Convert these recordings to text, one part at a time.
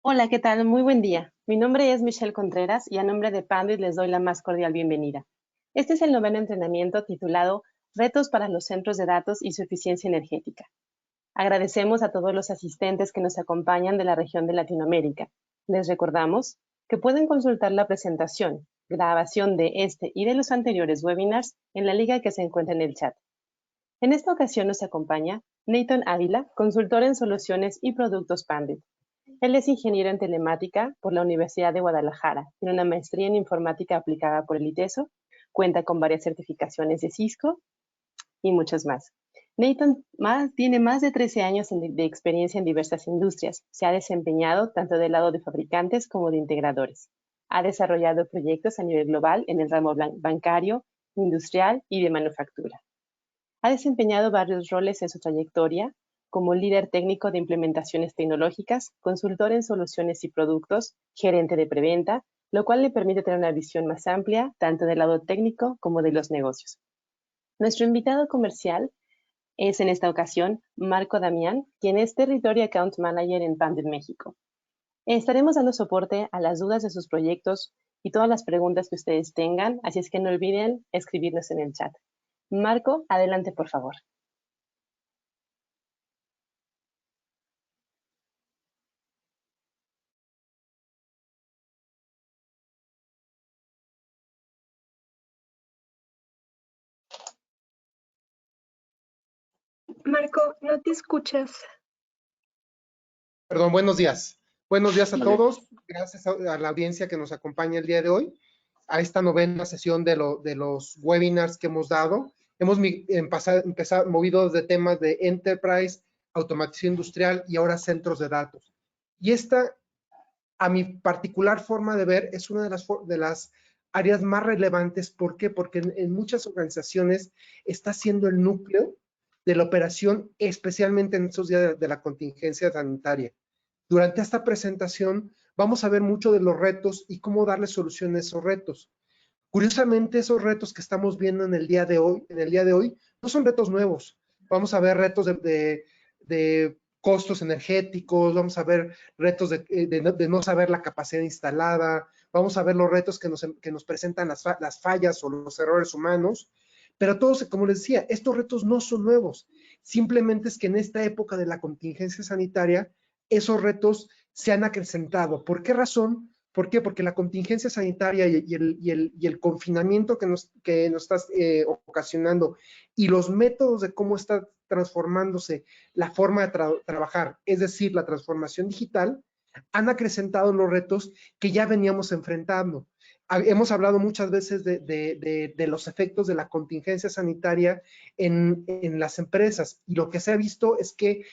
Hola, ¿qué tal? Muy buen día. Mi nombre es Michelle Contreras y a nombre de Panduit les doy la más cordial bienvenida. Este es el noveno entrenamiento titulado Retos para los centros de datos y su eficiencia energética. Agradecemos a todos los asistentes que nos acompañan de la región de Latinoamérica. Les recordamos que pueden consultar la presentación, grabación de este y de los anteriores webinars en la liga que se encuentra en el chat. En esta ocasión nos acompaña Nathan Ávila, consultor en soluciones y productos Panduit. Él es ingeniero en telemática por la Universidad de Guadalajara, tiene una maestría en informática aplicada por el ITESO, cuenta con varias certificaciones de Cisco y muchos más. Nathan tiene más de 13 años de experiencia en diversas industrias. Se ha desempeñado tanto del lado de fabricantes como de integradores. Ha desarrollado proyectos a nivel global en el ramo bancario, industrial y de manufactura. Ha desempeñado varios roles en su trayectoria, como líder técnico de implementaciones tecnológicas, consultor en soluciones y productos, gerente de preventa, lo cual le permite tener una visión más amplia, tanto del lado técnico como de los negocios. Nuestro invitado comercial es en esta ocasión Marco Damián, quien es Territory Account Manager en Panduit México. Estaremos dando soporte a las dudas de sus proyectos y todas las preguntas que ustedes tengan, así es que no olviden escribirnos en el chat. Marco, adelante por favor. Marco, no te escuchas. Perdón, buenos días. Buenos días a Buenos días. todos. Gracias a la audiencia que nos acompaña el día de hoy a esta novena sesión de los webinars que hemos dado. Hemos empezado movidos de temas de enterprise, automatización industrial y ahora centros de datos. Y esta, a mi particular forma de ver, es una de las áreas más relevantes. ¿Por qué? Porque en muchas organizaciones está siendo el núcleo de la operación, especialmente en estos días de la contingencia sanitaria. Durante esta presentación vamos a ver mucho de los retos y cómo darle solución a esos retos. Curiosamente, esos retos que estamos viendo en el día de hoy, no son retos nuevos. Vamos a ver retos de costos energéticos, vamos a ver retos de no saber la capacidad instalada, vamos a ver los retos que nos presentan las fallas o los errores humanos, pero todos, como les decía, estos retos no son nuevos. Simplemente es que en esta época de la contingencia sanitaria, esos retos se han acrecentado. ¿Por qué razón? ¿Por qué? Porque la contingencia sanitaria y el confinamiento que nos está ocasionando y los métodos de cómo está transformándose la forma de trabajar, es decir, la transformación digital, han acrecentado los retos que ya veníamos enfrentando. Hemos hablado muchas veces de los efectos de la contingencia sanitaria en las empresas, y lo que se ha visto es que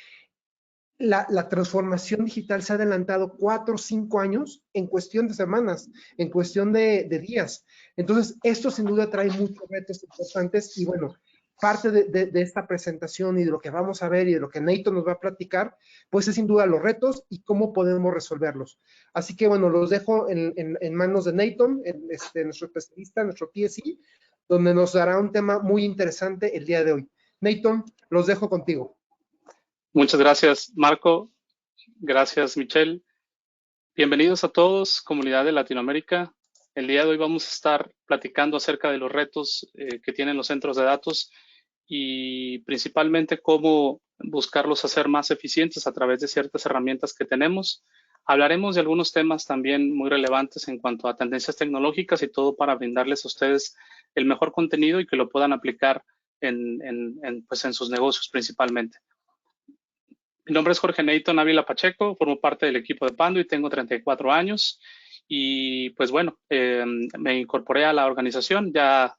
la transformación digital se ha adelantado 4 o 5 años en cuestión de semanas, en cuestión de días. Entonces, esto sin duda trae muchos retos importantes y bueno, parte de esta presentación y de lo que vamos a ver y de lo que Nathan nos va a platicar, pues es sin duda los retos y cómo podemos resolverlos. Así que bueno, los dejo en manos de Nathan, nuestro especialista, nuestro TSI, donde nos dará un tema muy interesante el día de hoy. Nathan, los dejo contigo. Muchas gracias, Marco. Gracias, Michelle. Bienvenidos a todos, comunidad de Latinoamérica. El día de hoy vamos a estar platicando acerca de los retos que tienen los centros de datos y principalmente cómo buscarlos hacer más eficientes a través de ciertas herramientas que tenemos. Hablaremos de algunos temas también muy relevantes en cuanto a tendencias tecnológicas y todo para brindarles a ustedes el mejor contenido y que lo puedan aplicar en sus negocios principalmente. Mi nombre es Jorge Nathan Ávila Pacheco, formo parte del equipo de Panduit y tengo 34 años. Y pues bueno, me incorporé a la organización ya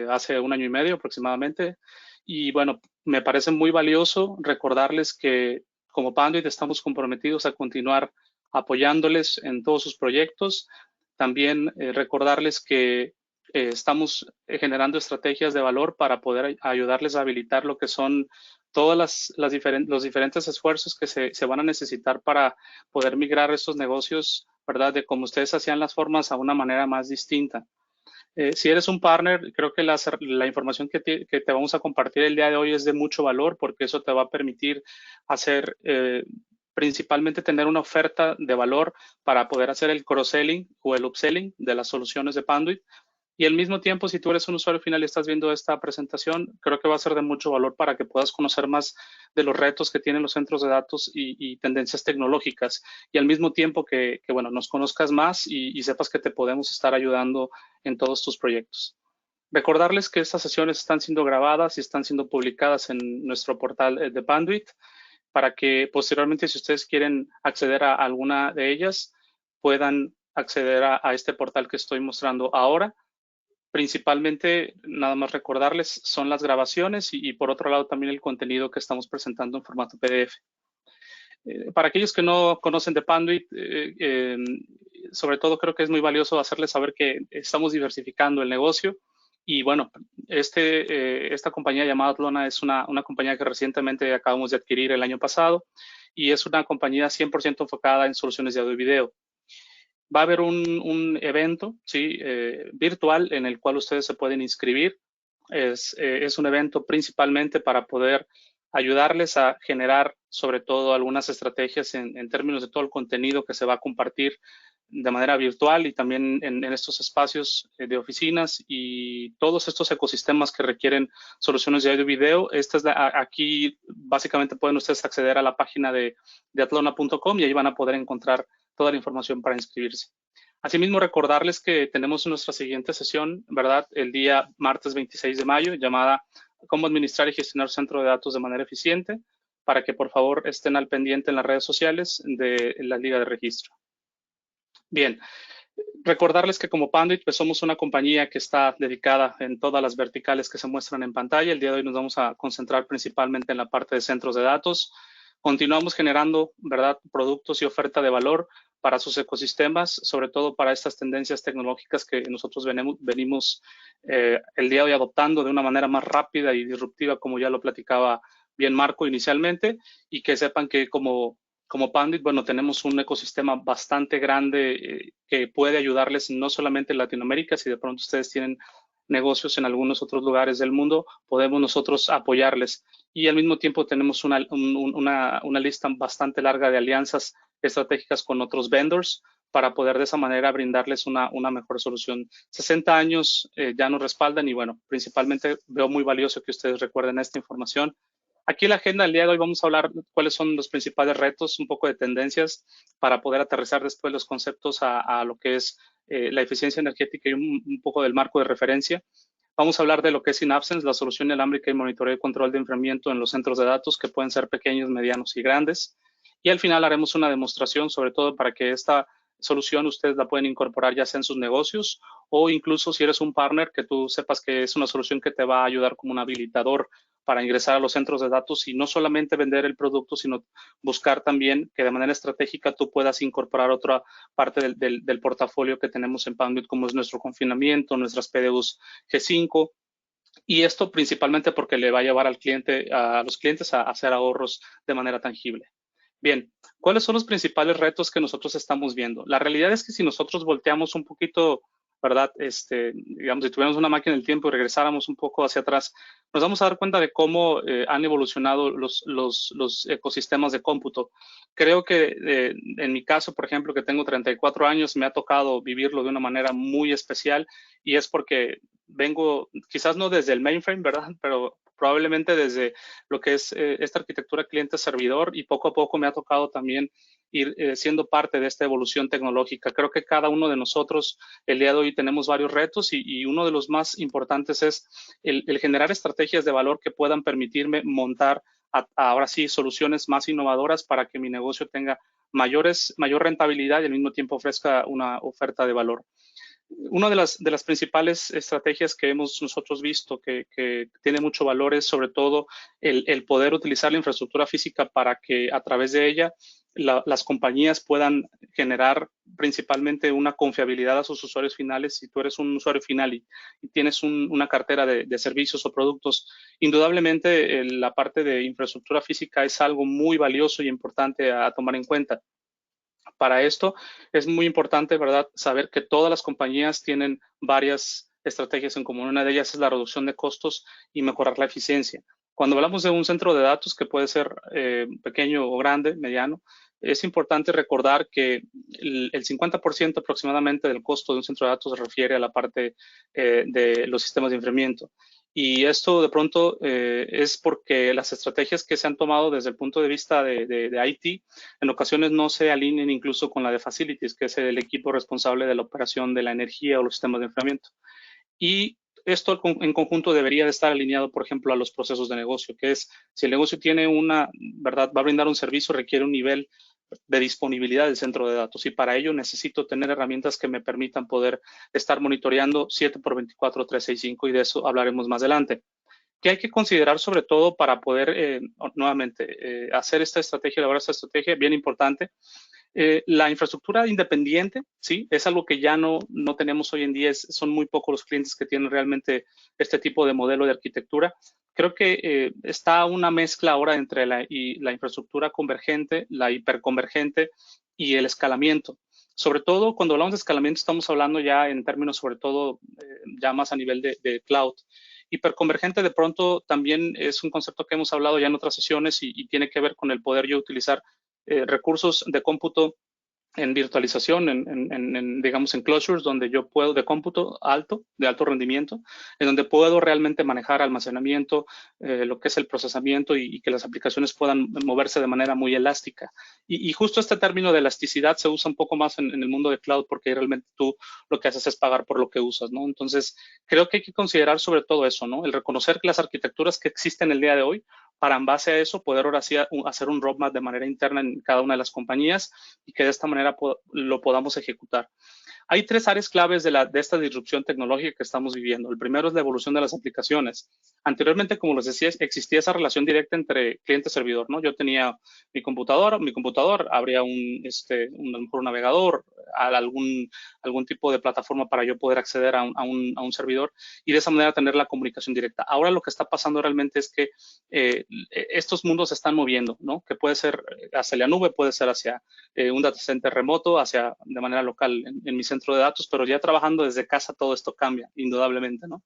hace 1 año y medio aproximadamente. Y bueno, me parece muy valioso recordarles que como Panduit estamos comprometidos a continuar apoyándoles en todos sus proyectos. También recordarles que estamos generando estrategias de valor para poder ayudarles a habilitar lo que son todos los diferentes esfuerzos que se van a necesitar para poder migrar estos negocios, ¿verdad? De cómo ustedes hacían las formas a una manera más distinta. Si eres un partner, creo que la información que te vamos a compartir el día de hoy es de mucho valor porque eso te va a permitir hacer principalmente tener una oferta de valor para poder hacer el cross-selling o el upselling de las soluciones de Panduit. Y al mismo tiempo, si tú eres un usuario final y estás viendo esta presentación, creo que va a ser de mucho valor para que puedas conocer más de los retos que tienen los centros de datos y tendencias tecnológicas. Y al mismo tiempo que bueno, nos conozcas más y sepas que te podemos estar ayudando en todos tus proyectos. Recordarles que estas sesiones están siendo grabadas y están siendo publicadas en nuestro portal de Panduit para que posteriormente, si ustedes quieren acceder a alguna de ellas, puedan acceder a este portal que estoy mostrando ahora. Principalmente, nada más recordarles, son las grabaciones y por otro lado también el contenido que estamos presentando en formato PDF. Para aquellos que no conocen de Panduit, sobre todo creo que es muy valioso hacerles saber que estamos diversificando el negocio y bueno, esta compañía llamada Atlona es una compañía que recientemente acabamos de adquirir el año pasado y es una compañía 100% enfocada en soluciones de audio y video. Va a haber un evento virtual en el cual ustedes se pueden inscribir. Es un evento principalmente para poder ayudarles a generar sobre todo algunas estrategias en términos de todo el contenido que se va a compartir de manera virtual y también en estos espacios de oficinas y todos estos ecosistemas que requieren soluciones de audio y video. Aquí básicamente pueden ustedes acceder a la página de atlona.com y ahí van a poder encontrar toda la información para inscribirse. Asimismo, recordarles que tenemos nuestra siguiente sesión, ¿verdad? El día martes 26 de mayo, llamada Cómo administrar y gestionar centro de datos de manera eficiente, para que por favor estén al pendiente en las redes sociales de la Liga de Registro. Bien, recordarles que como Panduit, pues somos una compañía que está dedicada en todas las verticales que se muestran en pantalla. El día de hoy nos vamos a concentrar principalmente en la parte de centros de datos. Continuamos generando, ¿verdad?, productos y oferta de valor para sus ecosistemas, sobre todo para estas tendencias tecnológicas que nosotros venimos el día de hoy adoptando de una manera más rápida y disruptiva, como ya lo platicaba bien Marco inicialmente, y que sepan que como Panduit, bueno, tenemos un ecosistema bastante grande que puede ayudarles no solamente en Latinoamérica, si de pronto ustedes tienen negocios en algunos otros lugares del mundo, podemos nosotros apoyarles. Y al mismo tiempo tenemos una lista bastante larga de alianzas estratégicas con otros vendors para poder de esa manera brindarles una mejor solución. 60 años ya nos respaldan y bueno, principalmente veo muy valioso que ustedes recuerden esta información. Aquí en la agenda del día de hoy vamos a hablar cuáles son los principales retos, un poco de tendencias para poder aterrizar después los conceptos a lo que es la eficiencia energética y un poco del marco de referencia. Vamos a hablar de lo que es Synapsense, la solución inalámbrica y monitoreo y control de enfriamiento en los centros de datos que pueden ser pequeños, medianos y grandes. Y al final haremos una demostración, sobre todo para que esta solución ustedes la pueden incorporar ya sea en sus negocios o incluso si eres un partner que tú sepas que es una solución que te va a ayudar como un habilitador para ingresar a los centros de datos y no solamente vender el producto, sino buscar también que de manera estratégica tú puedas incorporar otra parte del portafolio que tenemos en Panduit, como es nuestro confinamiento, nuestras PDUs G5, y esto principalmente porque le va a llevar a los clientes a hacer ahorros de manera tangible. Bien, ¿cuáles son los principales retos que nosotros estamos viendo? La realidad es que si nosotros volteamos un poquito, ¿verdad? Digamos, si tuviéramos una máquina del tiempo y regresáramos un poco hacia atrás, nos vamos a dar cuenta de cómo han evolucionado los ecosistemas de cómputo. Creo que en mi caso, por ejemplo, que tengo 34 años, me ha tocado vivirlo de una manera muy especial y es porque vengo, quizás no desde el mainframe, ¿verdad? Pero probablemente desde lo que es esta arquitectura cliente-servidor y poco a poco me ha tocado también ir siendo parte de esta evolución tecnológica. Creo que cada uno de nosotros el día de hoy tenemos varios retos y uno de los más importantes es el generar estrategias de valor que puedan permitirme montar ahora sí soluciones más innovadoras para que mi negocio tenga mayor rentabilidad y al mismo tiempo ofrezca una oferta de valor. Una de las principales estrategias que hemos nosotros visto que tiene mucho valor es sobre todo el poder utilizar la infraestructura física para que a través de ella las compañías puedan generar principalmente una confiabilidad a sus usuarios finales. Si tú eres un usuario final y tienes una cartera de servicios o productos, indudablemente la parte de infraestructura física es algo muy valioso y importante a tomar en cuenta. Para esto es muy importante, ¿verdad?, saber que todas las compañías tienen varias estrategias en común. Una de ellas es la reducción de costos y mejorar la eficiencia. Cuando hablamos de un centro de datos que puede ser pequeño o grande, mediano, es importante recordar que el 50% aproximadamente del costo de un centro de datos se refiere a la parte de los sistemas de enfriamiento. Y esto de pronto es porque las estrategias que se han tomado desde el punto de vista de IT en ocasiones no se alinean incluso con la de Facilities, que es el equipo responsable de la operación de la energía o los sistemas de enfriamiento. Y esto en conjunto debería de estar alineado, por ejemplo, a los procesos de negocio, que es si el negocio tiene ¿verdad? Va a brindar un servicio, requiere un nivel de disponibilidad del centro de datos y para ello necesito tener herramientas que me permitan poder estar monitoreando 7x24, 365 y de eso hablaremos más adelante. ¿Qué hay que considerar sobre todo para poder nuevamente hacer esta estrategia, elaborar esta estrategia? Bien importante. La infraestructura independiente, sí, es algo que ya no tenemos hoy en día. Son muy pocos los clientes que tienen realmente este tipo de modelo de arquitectura. Creo que está una mezcla ahora entre la infraestructura convergente, la hiperconvergente y el escalamiento. Sobre todo, cuando hablamos de escalamiento, estamos hablando ya en términos, sobre todo, ya más a nivel de cloud. Hiperconvergente, de pronto, también es un concepto que hemos hablado ya en otras sesiones y tiene que ver con el poder yo utilizar recursos de cómputo en virtualización, digamos, en closures, donde yo puedo, de cómputo de alto rendimiento, en donde puedo realmente manejar almacenamiento, lo que es el procesamiento y que las aplicaciones puedan moverse de manera muy elástica. Y justo este término de elasticidad se usa un poco más en el mundo de cloud porque realmente tú lo que haces es pagar por lo que usas, ¿no? Entonces, creo que hay que considerar sobre todo eso, ¿no? El reconocer que las arquitecturas que existen el día de hoy, para en base a eso poder ahora sí hacer un roadmap de manera interna en cada una de las compañías y que de esta manera lo podamos ejecutar. Hay tres áreas claves de esta disrupción tecnológica que estamos viviendo. El primero es la evolución de las aplicaciones. Anteriormente, como les decía, existía esa relación directa entre cliente-servidor, ¿no? Yo tenía mi computador, habría a lo mejor un navegador, algún tipo de plataforma para yo poder acceder a un servidor y de esa manera tener la comunicación directa. Ahora lo que está pasando realmente es que estos mundos se están moviendo, ¿no? Que puede ser hacia la nube, puede ser hacia un data center remoto, de manera local en mi centro de datos, pero ya trabajando desde casa todo esto cambia, indudablemente, ¿no?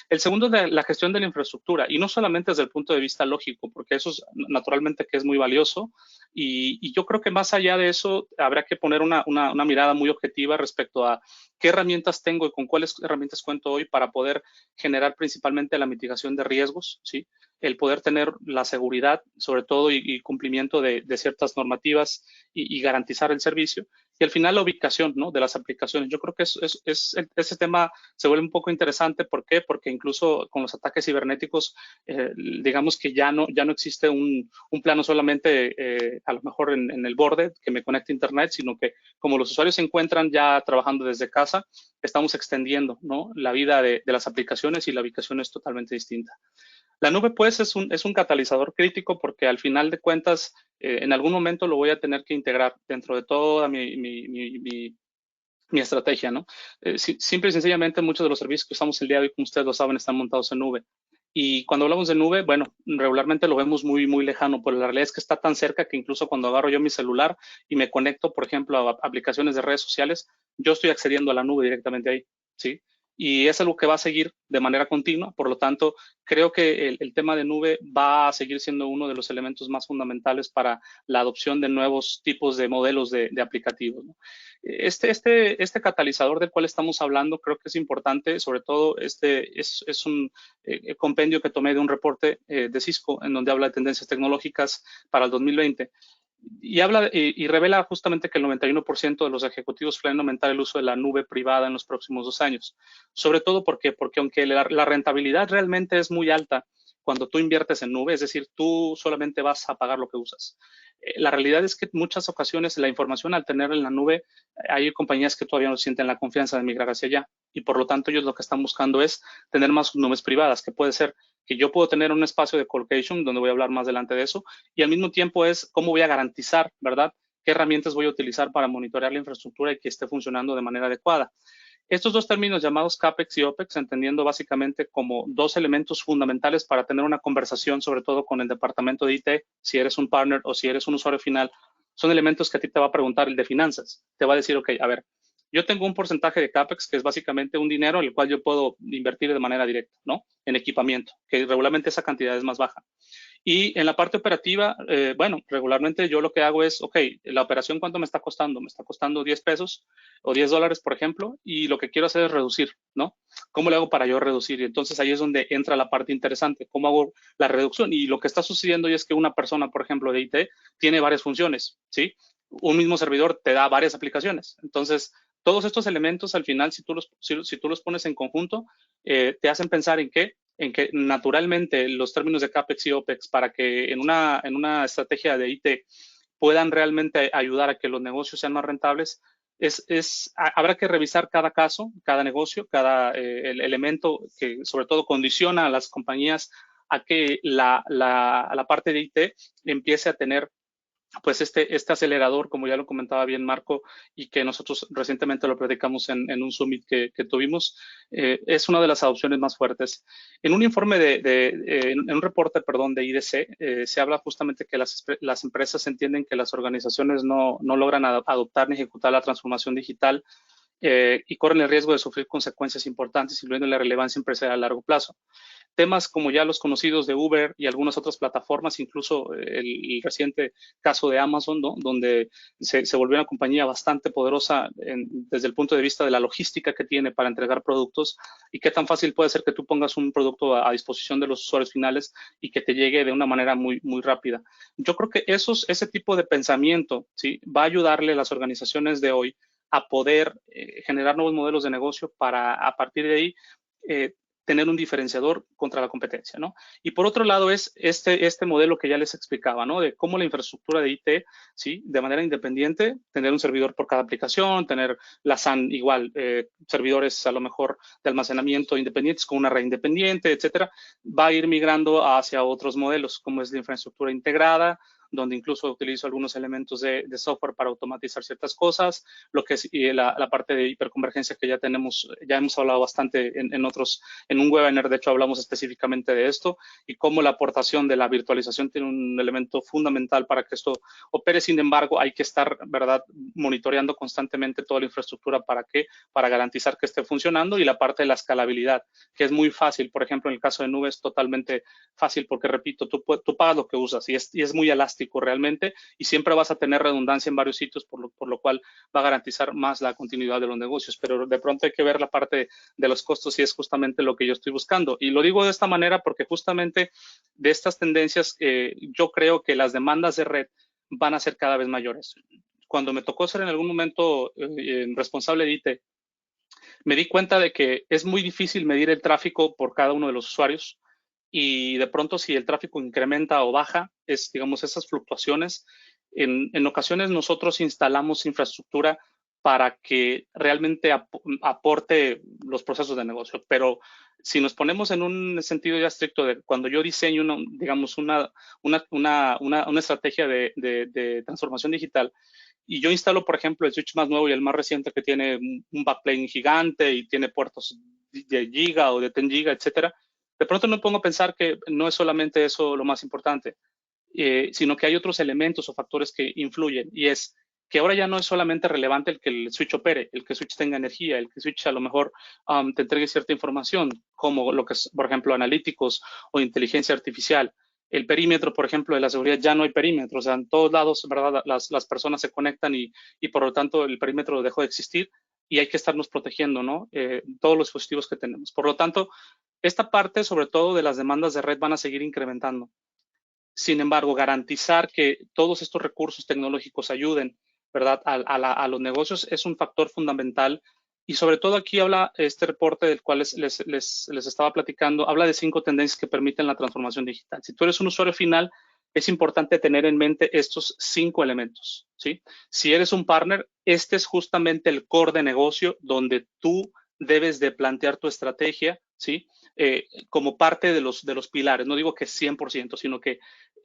El segundo es la gestión de la infraestructura y no solamente desde el punto de vista lógico, porque eso es naturalmente que es muy valioso y yo creo que más allá de eso habrá que poner una mirada muy objetiva respecto a qué herramientas tengo y con cuáles herramientas cuento hoy para poder generar principalmente la mitigación de riesgos, ¿sí? El poder tener la seguridad, sobre todo, y cumplimiento de ciertas normativas y garantizar el servicio. Y al final la ubicación, ¿no? De las aplicaciones. Yo creo que ese tema se vuelve un poco interesante. ¿Por qué? Porque incluso con los ataques cibernéticos, digamos que ya no existe un plano solamente a lo mejor en el borde que me conecte a Internet, sino que como los usuarios se encuentran ya trabajando desde casa, estamos extendiendo, ¿no? La vida de las aplicaciones y la ubicación es totalmente distinta. La nube, pues, es un catalizador crítico porque al final de cuentas, en algún momento lo voy a tener que integrar dentro de toda mi estrategia, ¿no? Simple y sencillamente, muchos de los servicios que usamos el día de hoy, como ustedes lo saben, están montados en nube. Y cuando hablamos de nube, bueno, regularmente lo vemos muy, muy lejano, pero la realidad es que está tan cerca que incluso cuando agarro yo mi celular y me conecto, por ejemplo, a aplicaciones de redes sociales, yo estoy accediendo a la nube directamente ahí, ¿sí? Y es algo que va a seguir de manera continua, por lo tanto, creo que el tema de nube va a seguir siendo uno de los elementos más fundamentales para la adopción de nuevos tipos de modelos de aplicativos, ¿no? Este catalizador del cual estamos hablando creo que es importante, sobre todo es un compendio que tomé de un reporte de Cisco en donde habla de tendencias tecnológicas para el 2020 y habla y revela justamente que el 91% de los ejecutivos planean aumentar el uso de la nube privada en los próximos 2 años. Sobre todo porque aunque la rentabilidad realmente es muy alta cuando tú inviertes en nube, es decir, tú solamente vas a pagar lo que usas. La realidad es que en muchas ocasiones la información al tener en la nube, hay compañías que todavía no sienten la confianza de migrar hacia allá y por lo tanto ellos lo que están buscando es tener más nubes privadas, que puede ser que yo puedo tener un espacio de colocation, donde voy a hablar más adelante de eso, y al mismo tiempo es cómo voy a garantizar, ¿verdad?, qué herramientas voy a utilizar para monitorear la infraestructura y que esté funcionando de manera adecuada. Estos dos términos llamados CAPEX y OPEX, entendiendo básicamente como dos elementos fundamentales para tener una conversación, sobre todo con el departamento de IT, si eres un partner o si eres un usuario final, son elementos que a ti te va a preguntar el de finanzas. Te va a decir, ok, a ver, yo tengo un porcentaje de CAPEX que es básicamente un dinero en el cual yo puedo invertir de manera directa, ¿no? En equipamiento, que regularmente esa cantidad es más baja. Y en la parte operativa, bueno, regularmente yo lo que hago es, ok, la operación ¿cuánto me está costando? Me está costando 10 pesos o 10 dólares, por ejemplo, y lo que quiero hacer es reducir, ¿no? ¿Cómo le hago para yo reducir? Y entonces ahí es donde entra la parte interesante, ¿cómo hago la reducción? Y lo que está sucediendo es que una persona, por ejemplo, de IT, tiene varias funciones, ¿sí? Un mismo servidor te da varias aplicaciones. Entonces, todos estos elementos, al final, si tú los pones en conjunto, te hacen pensar en que naturalmente los términos de CAPEX y OPEX para que en una estrategia de IT puedan realmente ayudar a que los negocios sean más rentables, habrá que revisar cada caso, cada negocio, cada el elemento que sobre todo condiciona a las compañías a que la parte de IT empiece a tener pues este acelerador, como ya lo comentaba bien Marco, y que nosotros recientemente lo platicamos en un summit que tuvimos, es una de las adopciones más fuertes. En un informe en un reporte, perdón, de IDC, se habla justamente que las empresas entienden que las organizaciones no logran adoptar ni ejecutar la transformación digital y corren el riesgo de sufrir consecuencias importantes, incluyendo la relevancia empresarial a largo plazo. Temas como ya los conocidos de Uber y algunas otras plataformas, incluso el reciente caso de Amazon, ¿no? Donde se volvió una compañía bastante poderosa desde el punto de vista de la logística que tiene para entregar productos y qué tan fácil puede ser que tú pongas un producto a disposición de los usuarios finales y que te llegue de una manera muy, muy rápida. Yo creo que ese tipo de pensamiento, ¿sí? Va a ayudarle a las organizaciones de hoy a poder generar nuevos modelos de negocio para a partir de ahí tener un diferenciador contra la competencia, ¿no? Y por otro lado es este modelo que ya les explicaba, ¿no? De cómo la infraestructura de IT, ¿sí? De manera independiente, tener un servidor por cada aplicación, tener la SAN igual, servidores a lo mejor de almacenamiento independientes con una red independiente, etcétera, va a ir migrando hacia otros modelos, como es la infraestructura integrada, donde incluso utilizo algunos elementos de software para automatizar ciertas cosas, lo que es la parte de hiperconvergencia que ya hemos hablado bastante en un webinar, de hecho hablamos específicamente de esto y cómo la aportación de la virtualización tiene un elemento fundamental para que esto opere. Sin embargo, hay que estar, ¿verdad?, monitoreando constantemente toda la infraestructura para garantizar que esté funcionando, y la parte de la escalabilidad, que es muy fácil. Por ejemplo, en el caso de nube es totalmente fácil porque, repito, tú pagas lo que usas y es muy elástico realmente, y siempre vas a tener redundancia en varios sitios, por lo cual va a garantizar más la continuidad de los negocios. Pero de pronto hay que ver la parte de los costos y es justamente lo que yo estoy buscando. Y lo digo de esta manera porque justamente de estas tendencias yo creo que las demandas de red van a ser cada vez mayores. Cuando me tocó ser en algún momento responsable de IT, me di cuenta de que es muy difícil medir el tráfico por cada uno de los usuarios. Y de pronto si el tráfico incrementa o baja, digamos, esas fluctuaciones, en ocasiones nosotros instalamos infraestructura para que realmente aporte los procesos de negocio. Pero si nos ponemos en un sentido ya estricto de cuando yo diseño una estrategia de transformación digital, y yo instalo, por ejemplo, el switch más nuevo y el más reciente que tiene un backplane gigante y tiene puertos de giga o de 10 giga, etcétera, de pronto me pongo a pensar que no es solamente eso lo más importante, sino que hay otros elementos o factores que influyen, y es que ahora ya no es solamente relevante el que el switch opere, el que el switch tenga energía, el que el switch a lo mejor te entregue cierta información, como lo que es, por ejemplo, analíticos o inteligencia artificial. El perímetro, por ejemplo, de la seguridad, ya no hay perímetro, o sea, en todos lados, ¿verdad? Las personas se conectan y por lo tanto el perímetro dejó de existir y hay que estarnos protegiendo, ¿no? Todos los dispositivos que tenemos. Por lo tanto, esta parte, sobre todo de las demandas de red, van a seguir incrementando. Sin embargo, garantizar que todos estos recursos tecnológicos ayuden, ¿verdad?, a los negocios es un factor fundamental. Y sobre todo aquí habla este reporte del cual les estaba platicando, habla de 5 tendencias que permiten la transformación digital. Si tú eres un usuario final, es importante tener en mente estos 5 elementos, ¿sí? Si eres un partner, este es justamente el core de negocio donde tú debes de plantear tu estrategia, ¿sí? Como parte de los pilares. No digo que 100%, sino que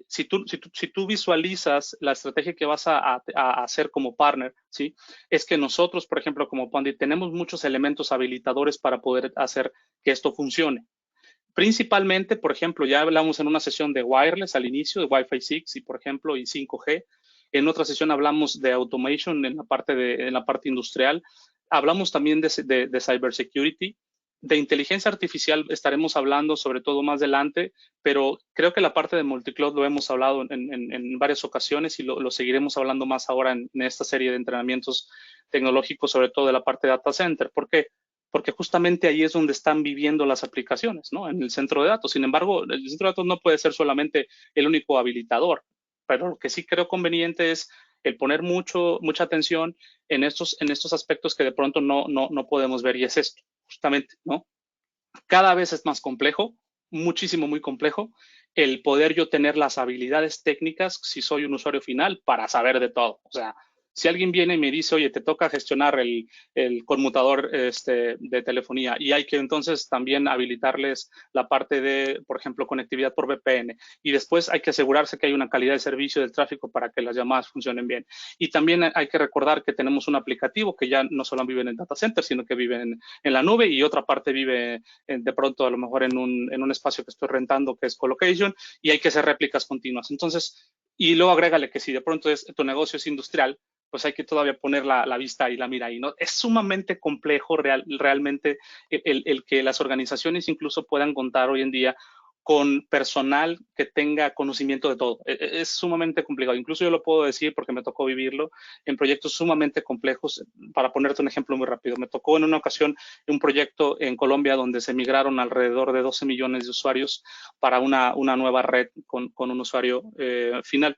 si tú visualizas la estrategia que vas a hacer como partner, ¿sí? Es que nosotros, por ejemplo, como Pandit, tenemos muchos elementos habilitadores para poder hacer que esto funcione. Principalmente, por ejemplo, ya hablamos en una sesión de wireless al inicio, de Wi-Fi 6 y, por ejemplo, y 5G. En otra sesión hablamos de automation en la parte industrial. Hablamos también de cybersecurity, De inteligencia artificial estaremos hablando sobre todo más adelante, pero creo que la parte de multicloud lo hemos hablado en varias ocasiones y lo seguiremos hablando más ahora en esta serie de entrenamientos tecnológicos, sobre todo de la parte de data center. ¿Por qué? Porque justamente ahí es donde están viviendo las aplicaciones, ¿no? En el centro de datos. Sin embargo, el centro de datos no puede ser solamente el único habilitador, pero lo que sí creo conveniente es el poner mucha atención en estos aspectos que de pronto no podemos ver, y es esto, justamente, ¿no? Cada vez es más complejo, muchísimo, muy complejo, el poder yo tener las habilidades técnicas, si soy un usuario final, para saber de todo. O sea, si alguien viene y me dice, oye, te toca gestionar el conmutador de telefonía, y hay que entonces también habilitarles la parte de, por ejemplo, conectividad por VPN, y después hay que asegurarse que hay una calidad de servicio del tráfico para que las llamadas funcionen bien. Y también hay que recordar que tenemos un aplicativo que ya no solo vive en el data center, sino que vive en la nube, y otra parte vive de pronto a lo mejor en un espacio que estoy rentando, que es colocation, y hay que hacer réplicas continuas. Entonces, y luego agrégale que si de pronto tu negocio es industrial, pues hay que todavía poner la vista y la mira ahí, ¿no? Es sumamente complejo realmente el que las organizaciones incluso puedan contar hoy en día con personal que tenga conocimiento de todo. Es sumamente complicado. Incluso yo lo puedo decir porque me tocó vivirlo en proyectos sumamente complejos. Para ponerte un ejemplo muy rápido, me tocó en una ocasión un proyecto en Colombia donde se migraron alrededor de 12 millones de usuarios para una nueva red con un usuario final.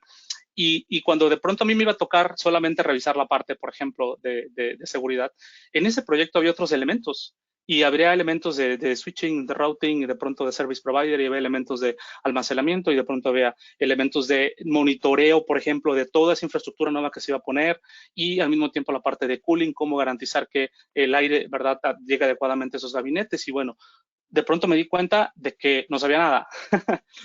Y cuando de pronto a mí me iba a tocar solamente revisar la parte, por ejemplo, de seguridad, en ese proyecto había otros elementos. Y habría elementos de switching, de routing, y de pronto de service provider, y había elementos de almacenamiento, y de pronto había elementos de monitoreo, por ejemplo, de toda esa infraestructura nueva que se iba a poner, y al mismo tiempo la parte de cooling, cómo garantizar que el aire, ¿verdad?, llegue adecuadamente a esos gabinetes. Y bueno, de pronto me di cuenta de que no sabía nada.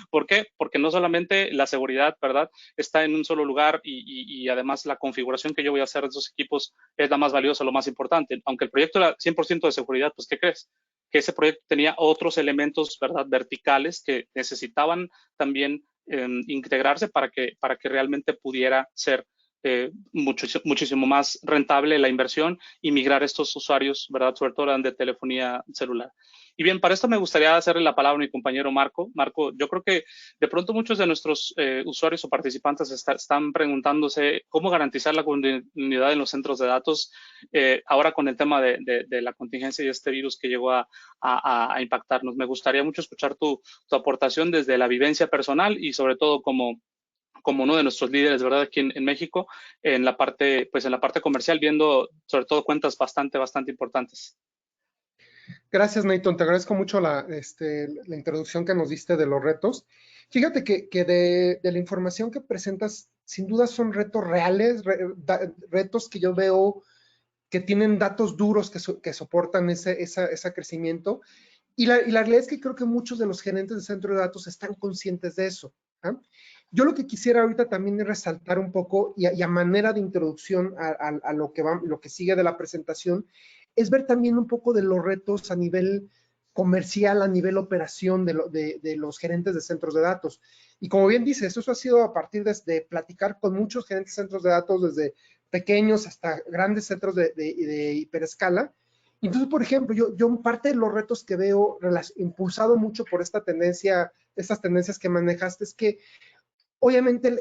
¿Por qué? Porque no solamente la seguridad, ¿verdad?, está en un solo lugar, y además la configuración que yo voy a hacer de esos equipos es la más valiosa, lo más importante. Aunque el proyecto era 100% de seguridad, pues ¿qué crees? Que ese proyecto tenía otros elementos, ¿verdad?, verticales que necesitaban también integrarse para que realmente pudiera ser muchísimo más rentable la inversión y migrar estos usuarios, ¿verdad?, sobre todo de telefonía celular. Y bien, para esto me gustaría hacerle la palabra a mi compañero Marco. Marco, yo creo que de pronto muchos de nuestros usuarios o participantes están preguntándose cómo garantizar la continuidad en los centros de datos ahora con el tema de la contingencia y este virus que llegó a impactarnos. Me gustaría mucho escuchar tu aportación desde la vivencia personal y sobre todo como uno de nuestros líderes, ¿verdad?, aquí en México, en la parte comercial, viendo sobre todo cuentas bastante importantes. Gracias, Nathan. Te agradezco mucho la introducción que nos diste de los retos. Fíjate que de la información que presentas, sin duda son retos reales, retos que yo veo que tienen datos duros que soportan ese crecimiento. Y la realidad es que creo que muchos de los gerentes de centro de datos están conscientes de eso. ¿Ah? Yo lo que quisiera ahorita también es resaltar un poco, y a manera de introducción a lo que sigue de la presentación, es ver también un poco de los retos a nivel comercial, a nivel operación de los gerentes de centros de datos. Y como bien dices, eso ha sido a partir de platicar con muchos gerentes de centros de datos, desde pequeños hasta grandes centros de hiperescala. Entonces, por ejemplo, yo parte de los retos que veo impulsado mucho por estas tendencias que manejaste, es que obviamente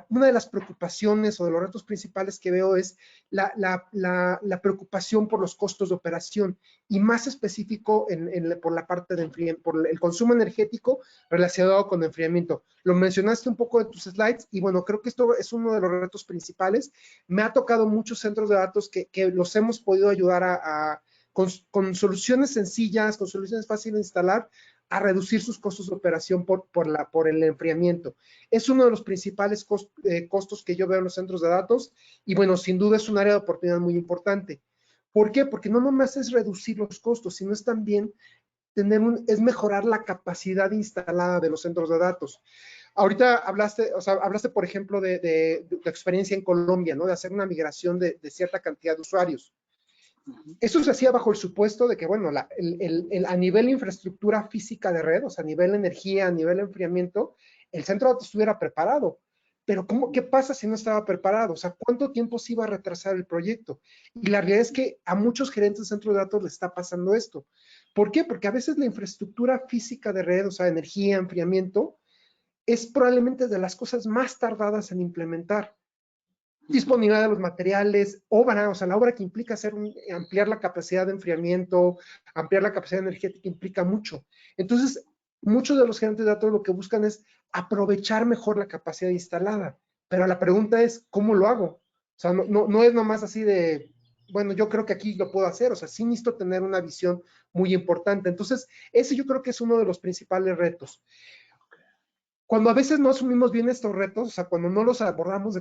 una de las preocupaciones o de los retos principales que veo es la preocupación por los costos de operación, y más específico por la parte por el consumo energético relacionado con enfriamiento. Lo mencionaste un poco en tus slides, y bueno, creo que esto es uno de los retos principales. Me ha tocado muchos centros de datos que los hemos podido ayudar con soluciones sencillas, con soluciones fáciles de instalar, a reducir sus costos de operación por el enfriamiento. Es uno de los principales costos que yo veo en los centros de datos, y bueno, sin duda es un área de oportunidad muy importante. ¿Por qué? Porque no nomás es reducir los costos, sino es también es mejorar la capacidad instalada de los centros de datos. Ahorita hablaste, por ejemplo, de tu experiencia en Colombia, ¿no? De hacer una migración de cierta cantidad de usuarios. Eso se hacía bajo el supuesto de que, bueno, a nivel infraestructura física de red, o sea, a nivel energía, a nivel enfriamiento, el centro de datos estuviera preparado. pero ¿qué pasa si no estaba preparado? O sea, ¿cuánto tiempo se iba a retrasar el proyecto? Y la realidad es que a muchos gerentes de centros de datos les está pasando esto. ¿Por qué? Porque a veces la infraestructura física de red, o sea, energía, enfriamiento, es probablemente de las cosas más tardadas en implementar. Disponibilidad de los materiales, obra, o sea, la obra que implica ampliar la capacidad de enfriamiento, ampliar la capacidad energética implica mucho. Entonces, muchos de los gerentes de datos lo que buscan es aprovechar mejor la capacidad instalada. Pero la pregunta es, ¿cómo lo hago? O sea, no es nomás así de, bueno, yo creo que aquí lo puedo hacer. O sea, sí necesito tener una visión muy importante. Entonces, ese yo creo que es uno de los principales retos. Cuando a veces no asumimos bien estos retos, o sea, cuando no los abordamos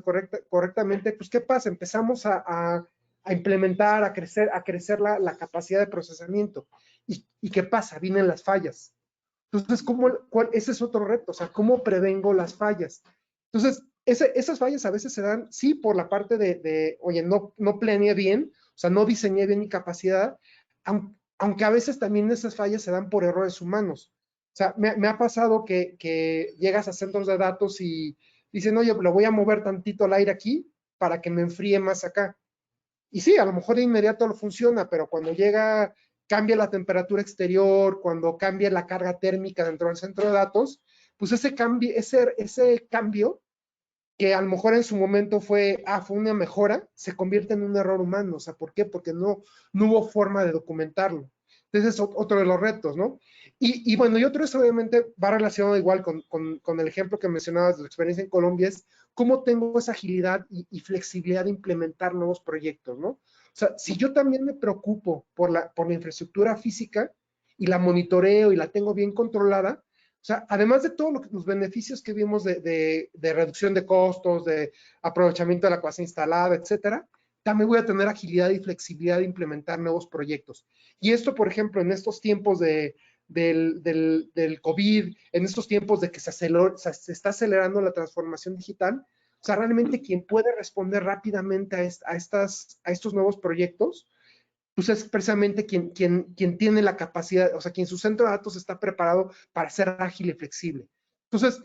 correctamente, pues ¿qué pasa? Empezamos a implementar, a crecer la capacidad de procesamiento. ¿Y qué pasa? Vienen las fallas. Entonces, ese es otro reto, o sea, ¿cómo prevengo las fallas? Entonces, esas fallas a veces se dan, sí, por la parte oye, no planeé bien, o sea, no diseñé bien mi capacidad, aunque a veces también esas fallas se dan por errores humanos. O sea, me ha pasado que llegas a centros de datos y dicen, oye, lo voy a mover tantito al aire aquí para que me enfríe más acá. Y sí, a lo mejor de inmediato lo funciona, pero cuando cambia la temperatura exterior, cuando cambia la carga térmica dentro del centro de datos, pues ese cambio que a lo mejor en su momento fue una mejora, se convierte en un error humano. O sea, ¿por qué? Porque no hubo forma de documentarlo. Entonces es otro de los retos, ¿no? Y bueno, y otro es obviamente, va relacionado igual con el ejemplo que mencionabas de tu experiencia en Colombia, es cómo tengo esa agilidad y flexibilidad de implementar nuevos proyectos, ¿no? O sea, si yo también me preocupo por la infraestructura física y la monitoreo y la tengo bien controlada, o sea, además de todos los beneficios que vimos de reducción de costos, de aprovechamiento de la capacidad instalada, etcétera, también voy a tener agilidad y flexibilidad de implementar nuevos proyectos. Y esto, por ejemplo, en estos tiempos del COVID, en estos tiempos de que se está acelerando la transformación digital, o sea, realmente quien puede responder rápidamente a estos nuevos proyectos, pues es precisamente quien tiene la capacidad, o sea, quien su centro de datos está preparado para ser ágil y flexible. Entonces,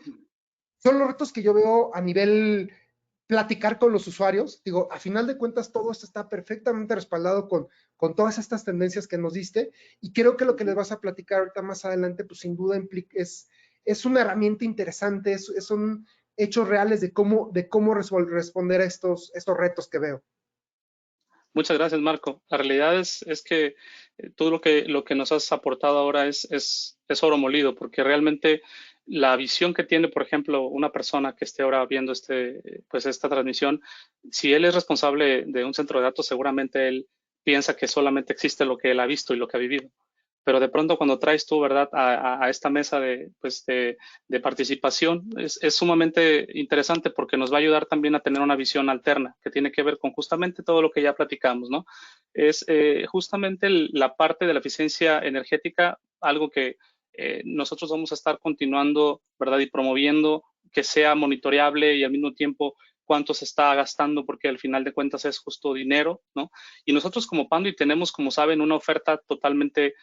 son los retos que yo veo a nivel platicar con los usuarios. Digo, a final de cuentas, todo esto está perfectamente respaldado con todas estas tendencias que nos diste, y creo que lo que les vas a platicar ahorita más adelante, pues sin duda es una herramienta interesante, son hechos reales de cómo responder a estos retos que veo. Muchas gracias, Marco. La realidad es que todo lo que nos has aportado ahora es oro molido, porque realmente la visión que tiene, por ejemplo, una persona que esté ahora viendo esta transmisión, si él es responsable de un centro de datos, seguramente él piensa que solamente existe lo que él ha visto y lo que ha vivido. Pero de pronto cuando traes tú, ¿verdad?, a esta mesa de participación, es sumamente interesante porque nos va a ayudar también a tener una visión alterna que tiene que ver con justamente todo lo que ya platicamos, ¿no? Es justamente la parte de la eficiencia energética, algo que nosotros vamos a estar continuando, ¿verdad?, y promoviendo que sea monitoreable y al mismo tiempo cuánto se está gastando, porque al final de cuentas es justo dinero, ¿no? Y nosotros como Panduit tenemos, como saben, una oferta totalmente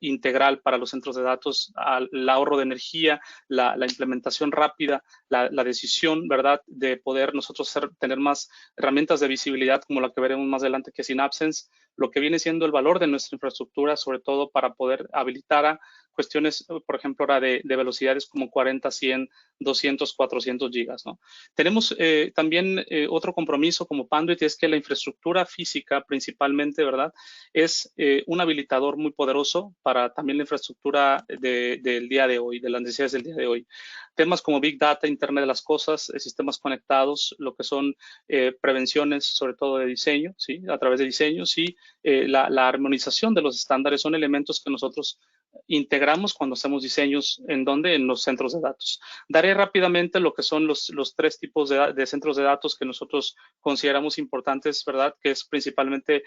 integral para los centros de datos, el ahorro de energía, la implementación rápida, la decisión, ¿verdad?, de poder nosotros tener más herramientas de visibilidad como la que veremos más adelante, que es Synapsense, lo que viene siendo el valor de nuestra infraestructura, sobre todo para poder habilitar a cuestiones, por ejemplo, ahora de velocidades como 40, 100, 200, 400 gigas, ¿no? Tenemos también otro compromiso como Panduit, es que la infraestructura física principalmente, ¿verdad?, es un habilitador muy poderoso para también la infraestructura del día de hoy, de las necesidades del día de hoy. Temas como Big Data, Internet de las Cosas, sistemas conectados, lo que son prevenciones, sobre todo de diseño, ¿sí?, a través de diseños, y la armonización de los estándares son elementos que nosotros integramos cuando hacemos diseños. ¿En dónde? En los centros de datos. Daré rápidamente lo que son los tres tipos de centros de datos que nosotros consideramos importantes, ¿verdad?, que es principalmente,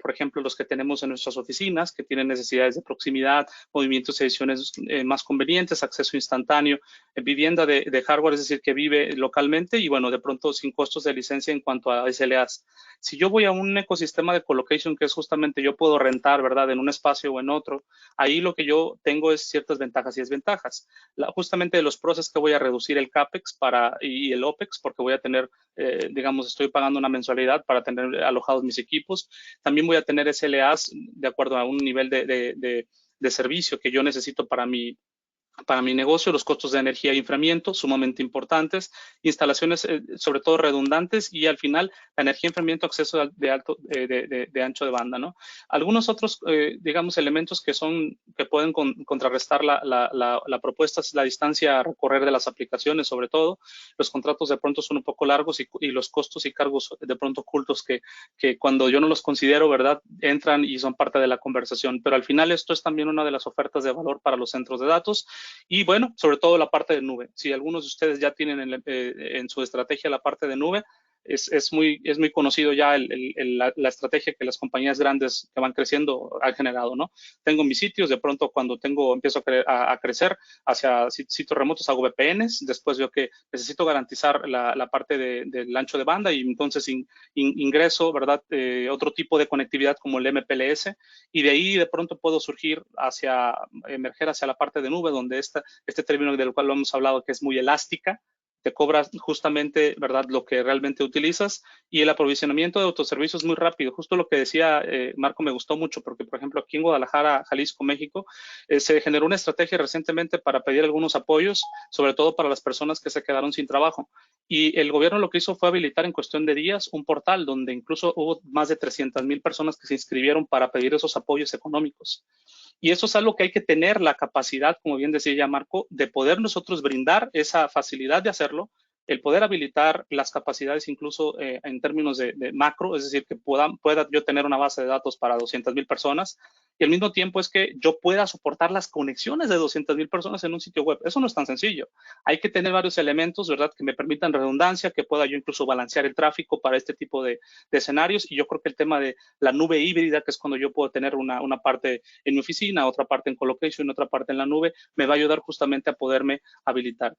por ejemplo, los que tenemos en nuestras oficinas, que tienen necesidades de proximidad, movimientos y ediciones más convenientes, acceso instantáneo, vivienda de hardware, es decir, que vive localmente y, bueno, de pronto sin costos de licencia en cuanto a SLAs. Si yo voy a un ecosistema de colocation, que es justamente yo puedo rentar, ¿verdad?, en un espacio o en otro, ahí lo que que yo tengo es ciertas ventajas y desventajas. Justamente de los pros es que voy a reducir el CAPEX y el OPEX, porque voy a tener, digamos, estoy pagando una mensualidad para tener alojados mis equipos. También voy a tener SLAs de acuerdo a un nivel de servicio que yo necesito para mi negocio, los costos de energía y enfriamiento sumamente importantes, instalaciones sobre todo redundantes y al final la energía y enfriamiento acceso de ancho de banda, ¿no? Algunos otros, digamos, elementos que pueden contrarrestar la propuesta es la distancia a recorrer de las aplicaciones, sobre todo. Los contratos de pronto son un poco largos y los costos y cargos de pronto ocultos que cuando yo no los considero, ¿verdad?, entran y son parte de la conversación. Pero al final esto es también una de las ofertas de valor para los centros de datos. Y bueno, sobre todo la parte de nube. Si algunos de ustedes ya tienen en su estrategia la parte de nube, es muy conocido ya la estrategia que las compañías grandes que van creciendo han generado, ¿no? Tengo mis sitios, de pronto cuando empiezo a crecer hacia sitios remotos, hago VPNs, después veo que necesito garantizar la parte del ancho de banda y entonces ingreso, ¿verdad?, otro tipo de conectividad como el MPLS, y de ahí de pronto puedo emerger hacia la parte de nube, donde este término del cual lo hemos hablado, que es muy elástica, te cobras justamente, ¿verdad?, lo que realmente utilizas, y el aprovisionamiento de autoservicios es muy rápido. Justo lo que decía Marco me gustó mucho, porque por ejemplo aquí en Guadalajara, Jalisco, México, se generó una estrategia recientemente para pedir algunos apoyos, sobre todo para las personas que se quedaron sin trabajo. Y el gobierno lo que hizo fue habilitar en cuestión de días un portal donde incluso hubo más de 300,000 personas que se inscribieron para pedir esos apoyos económicos. Y eso es algo que hay que tener la capacidad, como bien decía ya Marco, de poder nosotros brindar esa facilidad de hacerlo, el poder habilitar las capacidades incluso en términos de macro, es decir, que pueda yo tener una base de datos para 200,000 personas, y al mismo tiempo es que yo pueda soportar las conexiones de 200,000 personas en un sitio web. Eso no es tan sencillo. Hay que tener varios elementos, ¿verdad?, que me permitan redundancia, que pueda yo incluso balancear el tráfico para este tipo de escenarios, y yo creo que el tema de la nube híbrida, que es cuando yo puedo tener una parte en mi oficina, otra parte en colocation, otra parte en la nube, me va a ayudar justamente a poderme habilitar.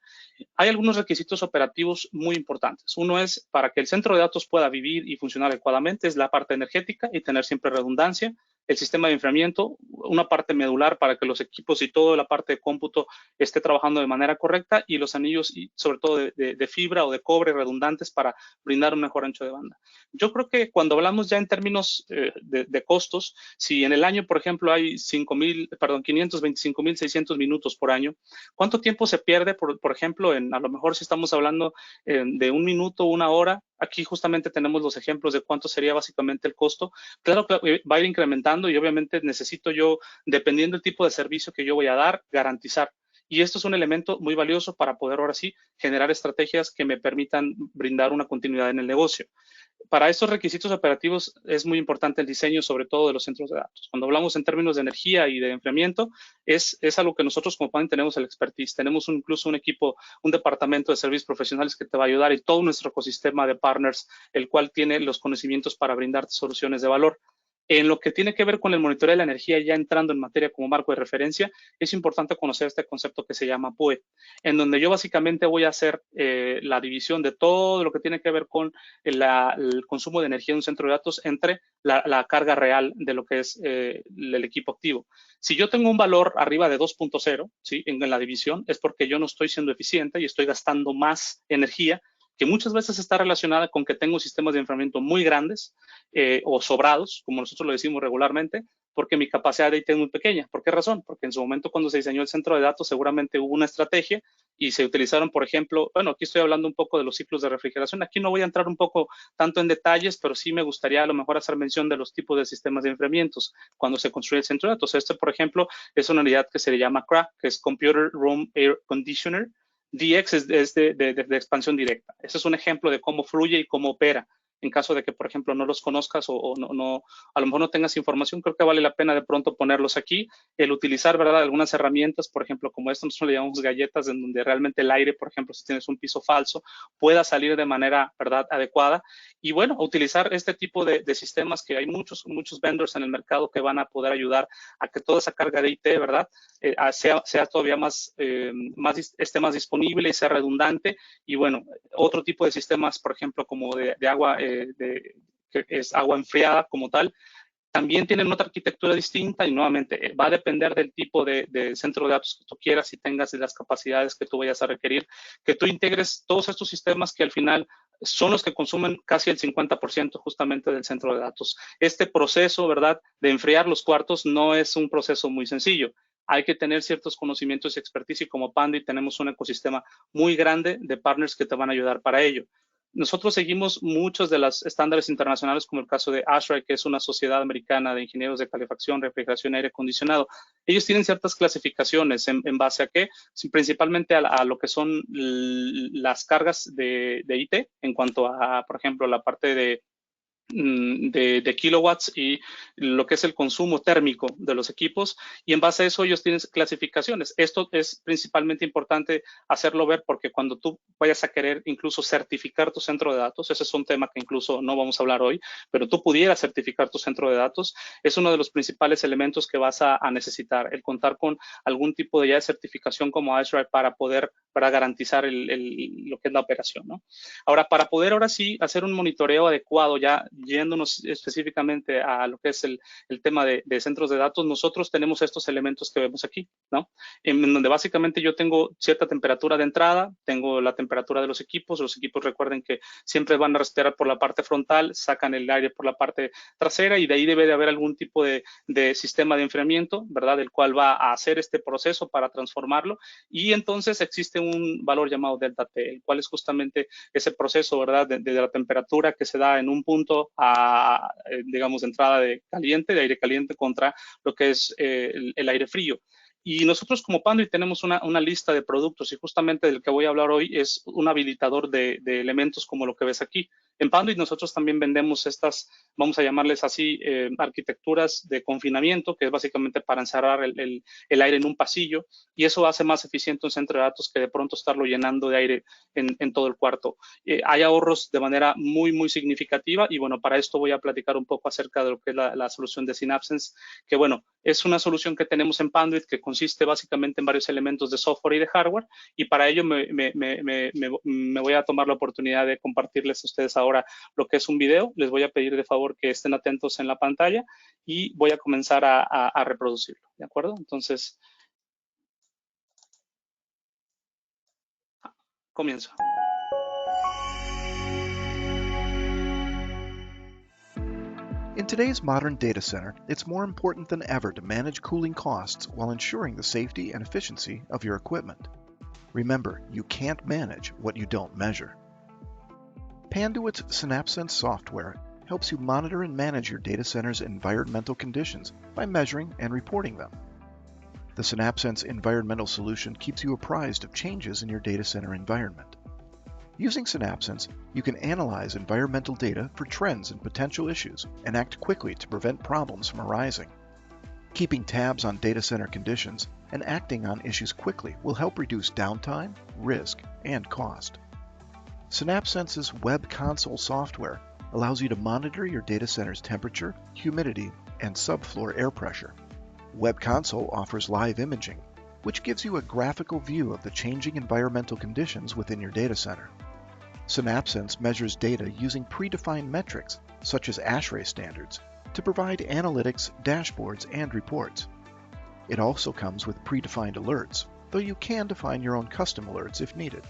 Hay algunos requisitos operativos muy importantes. Uno es, para que el centro de datos pueda vivir y funcionar adecuadamente, es la parte energética y tener siempre redundancia. El sistema de enfriamiento, una parte medular para que los equipos y toda la parte de cómputo esté trabajando de manera correcta, y los anillos, y sobre todo de fibra o de cobre redundantes para brindar un mejor ancho de banda. Yo creo que cuando hablamos ya en términos de costos, si en el año, por ejemplo, hay 525,600 minutos por año, ¿cuánto tiempo se pierde, por ejemplo, a lo mejor si estamos hablando de un minuto, una hora? Aquí justamente tenemos los ejemplos de cuánto sería básicamente el costo. Claro que va a ir incrementando, y obviamente necesito yo, dependiendo del tipo de servicio que yo voy a dar, garantizar. Y esto es un elemento muy valioso para poder ahora sí generar estrategias que me permitan brindar una continuidad en el negocio. Para estos requisitos operativos es muy importante el diseño, sobre todo de los centros de datos. Cuando hablamos en términos de energía y de enfriamiento, es algo que nosotros como Pan tenemos el expertise. Tenemos incluso un equipo, un departamento de servicios profesionales que te va a ayudar, y todo nuestro ecosistema de partners, el cual tiene los conocimientos para brindar soluciones de valor. En lo que tiene que ver con el monitoreo de la energía, ya entrando en materia como marco de referencia, es importante conocer este concepto que se llama PUE, en donde yo básicamente voy a hacer la división de todo lo que tiene que ver con el consumo de energía de un centro de datos entre la carga real de lo que es el equipo activo. Si yo tengo un valor arriba de 2.0, ¿sí?, en la división, es porque yo no estoy siendo eficiente y estoy gastando más energía, que muchas veces está relacionada con que tengo sistemas de enfriamiento muy grandes o sobrados, como nosotros lo decimos regularmente, porque mi capacidad de IT es muy pequeña. ¿Por qué razón? Porque en su momento, cuando se diseñó el centro de datos, seguramente hubo una estrategia y se utilizaron, por ejemplo, bueno, aquí estoy hablando un poco de los ciclos de refrigeración. Aquí no voy a entrar un poco tanto en detalles, pero sí me gustaría a lo mejor hacer mención de los tipos de sistemas de enfriamientos cuando se construye el centro de datos. Este, por ejemplo, es una unidad que se le llama CRAC, que es Computer Room Air Conditioner. DX es de expansión directa. Ese es un ejemplo de cómo fluye y cómo opera. En caso de que, por ejemplo, no los conozcas o no, a lo mejor no tengas información, creo que vale la pena de pronto ponerlos aquí. El utilizar, ¿verdad?, algunas herramientas, por ejemplo, como esto, nosotros le llamamos galletas, en donde realmente el aire, por ejemplo, si tienes un piso falso, pueda salir de manera, ¿verdad?, adecuada. Y bueno, utilizar este tipo de sistemas, que hay muchos vendors en el mercado que van a poder ayudar a que toda esa carga de IT, ¿verdad?, sea todavía esté más disponible y sea redundante. Y bueno, otro tipo de sistemas, por ejemplo, como de agua, que es agua enfriada como tal, también tienen otra arquitectura distinta y nuevamente va a depender del tipo de centro de datos que tú quieras y tengas y las capacidades que tú vayas a requerir, que tú integres todos estos sistemas que al final son los que consumen casi el 50% justamente del centro de datos. Este proceso, ¿verdad?, de enfriar los cuartos no es un proceso muy sencillo. Hay que tener ciertos conocimientos y expertise y como Panduit tenemos un ecosistema muy grande de partners que te van a ayudar para ello. Nosotros seguimos muchos de los estándares internacionales, como el caso de ASHRAE, que es una sociedad americana de ingenieros de calefacción, refrigeración y aire acondicionado. Ellos tienen ciertas clasificaciones en base a qué, principalmente a lo que son las cargas de IT, en cuanto a, por ejemplo, la parte de kilowatts y lo que es el consumo térmico de los equipos, y en base a eso ellos tienen clasificaciones. Esto es principalmente importante hacerlo ver porque cuando tú vayas a querer incluso certificar tu centro de datos, ese es un tema que incluso no vamos a hablar hoy, pero tú pudieras certificar tu centro de datos, es uno de los principales elementos que vas a necesitar, el contar con algún tipo de ya de certificación como ASHRAE para poder garantizar lo que es la operación, ¿no? Ahora, para poder ahora sí hacer un monitoreo adecuado, ya yéndonos específicamente a lo que es el tema de centros de datos, nosotros tenemos estos elementos que vemos aquí, ¿no? En donde básicamente yo tengo cierta temperatura de entrada, tengo la temperatura de los equipos recuerden que siempre van a respirar por la parte frontal, sacan el aire por la parte trasera y de ahí debe de haber algún tipo de sistema de enfriamiento, ¿verdad? El cual va a hacer este proceso para transformarlo y entonces existe un valor llamado delta T, el cual es justamente ese proceso, ¿verdad? De la temperatura que se da en un punto digamos, entrada de aire caliente contra lo que es el aire frío. Y nosotros como Panduit tenemos una lista de productos y justamente del que voy a hablar hoy es un habilitador de elementos como lo que ves aquí. En Panduit nosotros también vendemos estas, vamos a llamarles así, arquitecturas de confinamiento, que es básicamente para encerrar el aire en un pasillo y eso hace más eficiente un centro de datos que de pronto estarlo llenando de aire en todo el cuarto. Hay ahorros de manera muy, muy significativa y bueno, para esto voy a platicar un poco acerca de lo que es la solución de SynApsence, que bueno, es una solución que tenemos en Panduit que consiste básicamente en varios elementos de software y de hardware y para ello me voy a tomar la oportunidad de compartirles a ustedes ahora lo que es un video. Les voy a pedir de favor que estén atentos en la pantalla y voy a comenzar a reproducirlo, ¿de acuerdo? Entonces, comienzo. In today's modern data center, it's more important than ever to manage cooling costs while ensuring the safety and efficiency of your equipment. Remember, you can't manage what you don't measure. Panduit's SynApsence software helps you monitor and manage your data center's environmental conditions by measuring and reporting them. The SynApsence environmental solution keeps you apprised of changes in your data center environment. Using SynApsence, you can analyze environmental data for trends and potential issues and act quickly to prevent problems from arising. Keeping tabs on data center conditions and acting on issues quickly will help reduce downtime, risk, and cost. SynApsence's Web Console software allows you to monitor your data center's temperature, humidity, and subfloor air pressure. Web Console offers live imaging, which gives you a graphical view of the changing environmental conditions within your data center. SynApsence measures data using predefined metrics, such as ASHRAE standards, to provide analytics, dashboards, and reports. It also comes with predefined alerts, though you can define your own custom alerts if needed.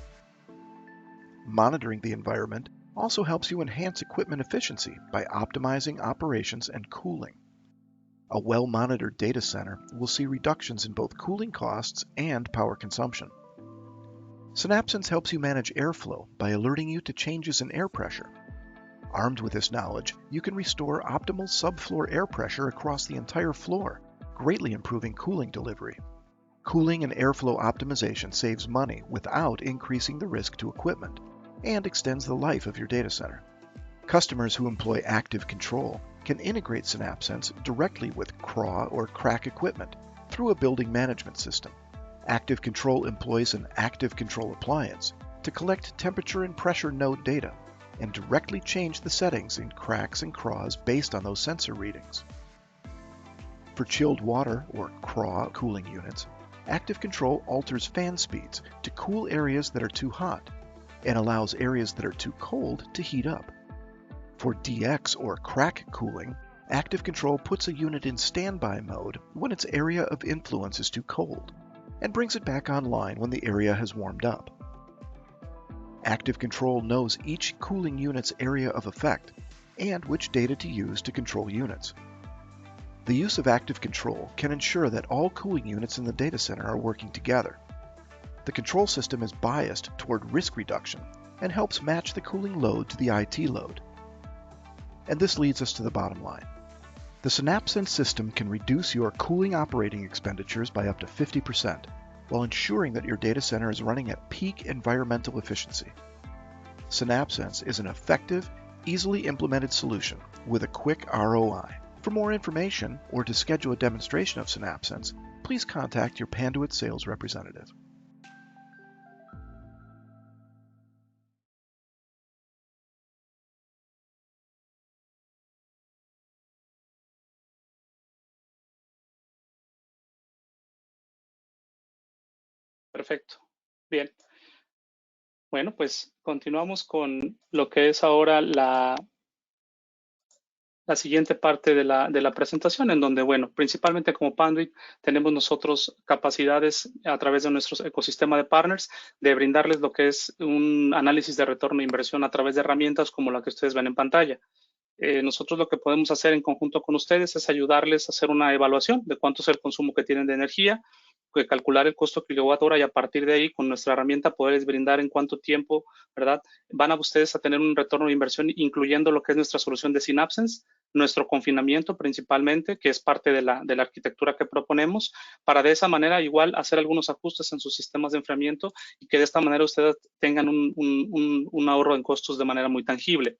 Monitoring the environment also helps you enhance equipment efficiency by optimizing operations and cooling. A well-monitored data center will see reductions in both cooling costs and power consumption. SynApsence helps you manage airflow by alerting you to changes in air pressure. Armed with this knowledge, you can restore optimal subfloor air pressure across the entire floor, greatly improving cooling delivery. Cooling and airflow optimization saves money without increasing the risk to equipment and extends the life of your data center. Customers who employ active control can integrate SynApsence directly with CRAW or CRAC equipment through a building management system. Active Control employs an Active Control appliance to collect temperature and pressure node data and directly change the settings in CRACs and CRAWs based on those sensor readings. For chilled water or CRAW cooling units, Active Control alters fan speeds to cool areas that are too hot and allows areas that are too cold to heat up. For DX or CRAC cooling, Active Control puts a unit in standby mode when its area of influence is too cold, and brings it back online when the area has warmed up. Active Control knows each cooling unit's area of effect and which data to use to control units. The use of Active Control can ensure that all cooling units in the data center are working together. The control system is biased toward risk reduction and helps match the cooling load to the IT load. And this leads us to the bottom line. The SynapSense system can reduce your cooling operating expenditures by up to 50%, while ensuring that your data center is running at peak environmental efficiency. SynapSense is an effective, easily implemented solution with a quick ROI. For more information or to schedule a demonstration of SynapSense, please contact your Panduit sales representative. Perfecto. Bien. Bueno, pues continuamos con lo que es ahora la siguiente parte de la presentación, en donde, bueno, principalmente como Panduit tenemos nosotros capacidades a través de nuestro ecosistema de partners de brindarles lo que es un análisis de retorno de inversión a través de herramientas como la que ustedes ven en pantalla. Nosotros lo que podemos hacer en conjunto con ustedes es ayudarles a hacer una evaluación de cuánto es el consumo que tienen de energía, calcular el costo kilowatt hora y a partir de ahí con nuestra herramienta poderles brindar en cuánto tiempo, ¿verdad? Van a ustedes a tener un retorno de inversión, incluyendo lo que es nuestra solución de SynapSense, nuestro confinamiento principalmente, que es parte de la arquitectura que proponemos, para de esa manera igual hacer algunos ajustes en sus sistemas de enfriamiento y que de esta manera ustedes tengan un ahorro en costos de manera muy tangible.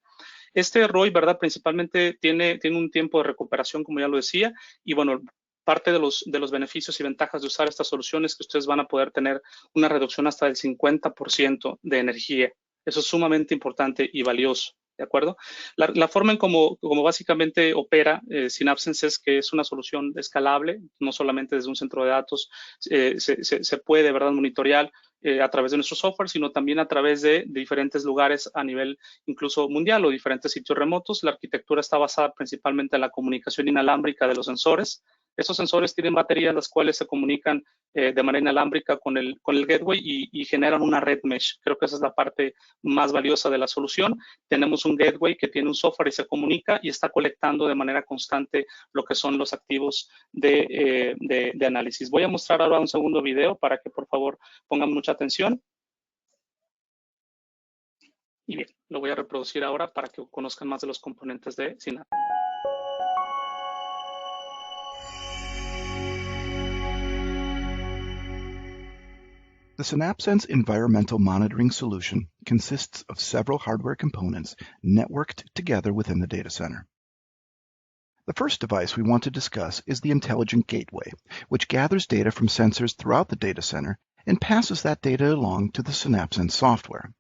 Este ROI, ¿verdad? Principalmente tiene un tiempo de recuperación, como ya lo decía, y bueno, parte de los beneficios y ventajas de usar estas soluciones es que ustedes van a poder tener una reducción hasta del 50% de energía. Eso es sumamente importante y valioso, ¿de acuerdo? La forma en como básicamente opera SynapSense es que es una solución escalable, no solamente desde un centro de datos se puede, ¿verdad?, monitorear a través de nuestro software, sino también a través de diferentes lugares a nivel incluso mundial o diferentes sitios remotos. La arquitectura está basada principalmente en la comunicación inalámbrica de los sensores. Estos sensores tienen baterías las cuales se comunican de manera inalámbrica con el gateway y generan una red mesh. Creo que esa es la parte más valiosa de la solución. Tenemos un gateway que tiene un software y se comunica y está colectando de manera constante lo que son los activos de análisis. Voy a mostrar ahora un segundo video para que por favor pongan mucha atención. Y bien, lo voy a reproducir ahora para que conozcan más de los componentes de SynapSense. The SynapSense environmental monitoring solution consists of several hardware components networked together within the data center. The first device we want to discuss is the Intelligent Gateway, which gathers data from sensors throughout the data center and passes that data along to the SynapSense software.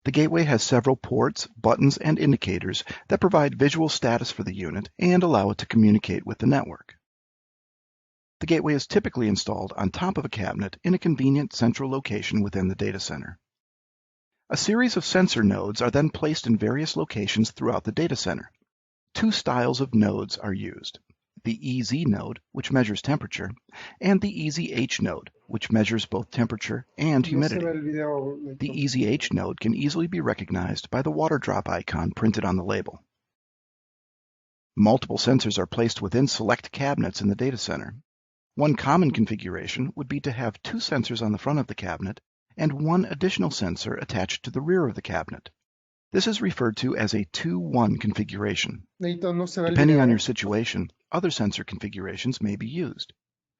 The gateway has several ports, buttons, and indicators that provide visual status for the unit and allow it to communicate with the network. The gateway is typically installed on top of a cabinet in a convenient central location within the data center. A series of sensor nodes are then placed in various locations throughout the data center. Two styles of nodes are used: the EZ node, which measures temperature, and the EZH node, which measures both temperature and humidity. The EZH node can easily be recognized by the water drop icon printed on the label. Multiple sensors are placed within select cabinets in the data center. One common configuration would be to have two sensors on the front of the cabinet and one additional sensor attached to the rear of the cabinet. This is referred to as a 2-1 configuration. Depending on your situation, other sensor configurations may be used.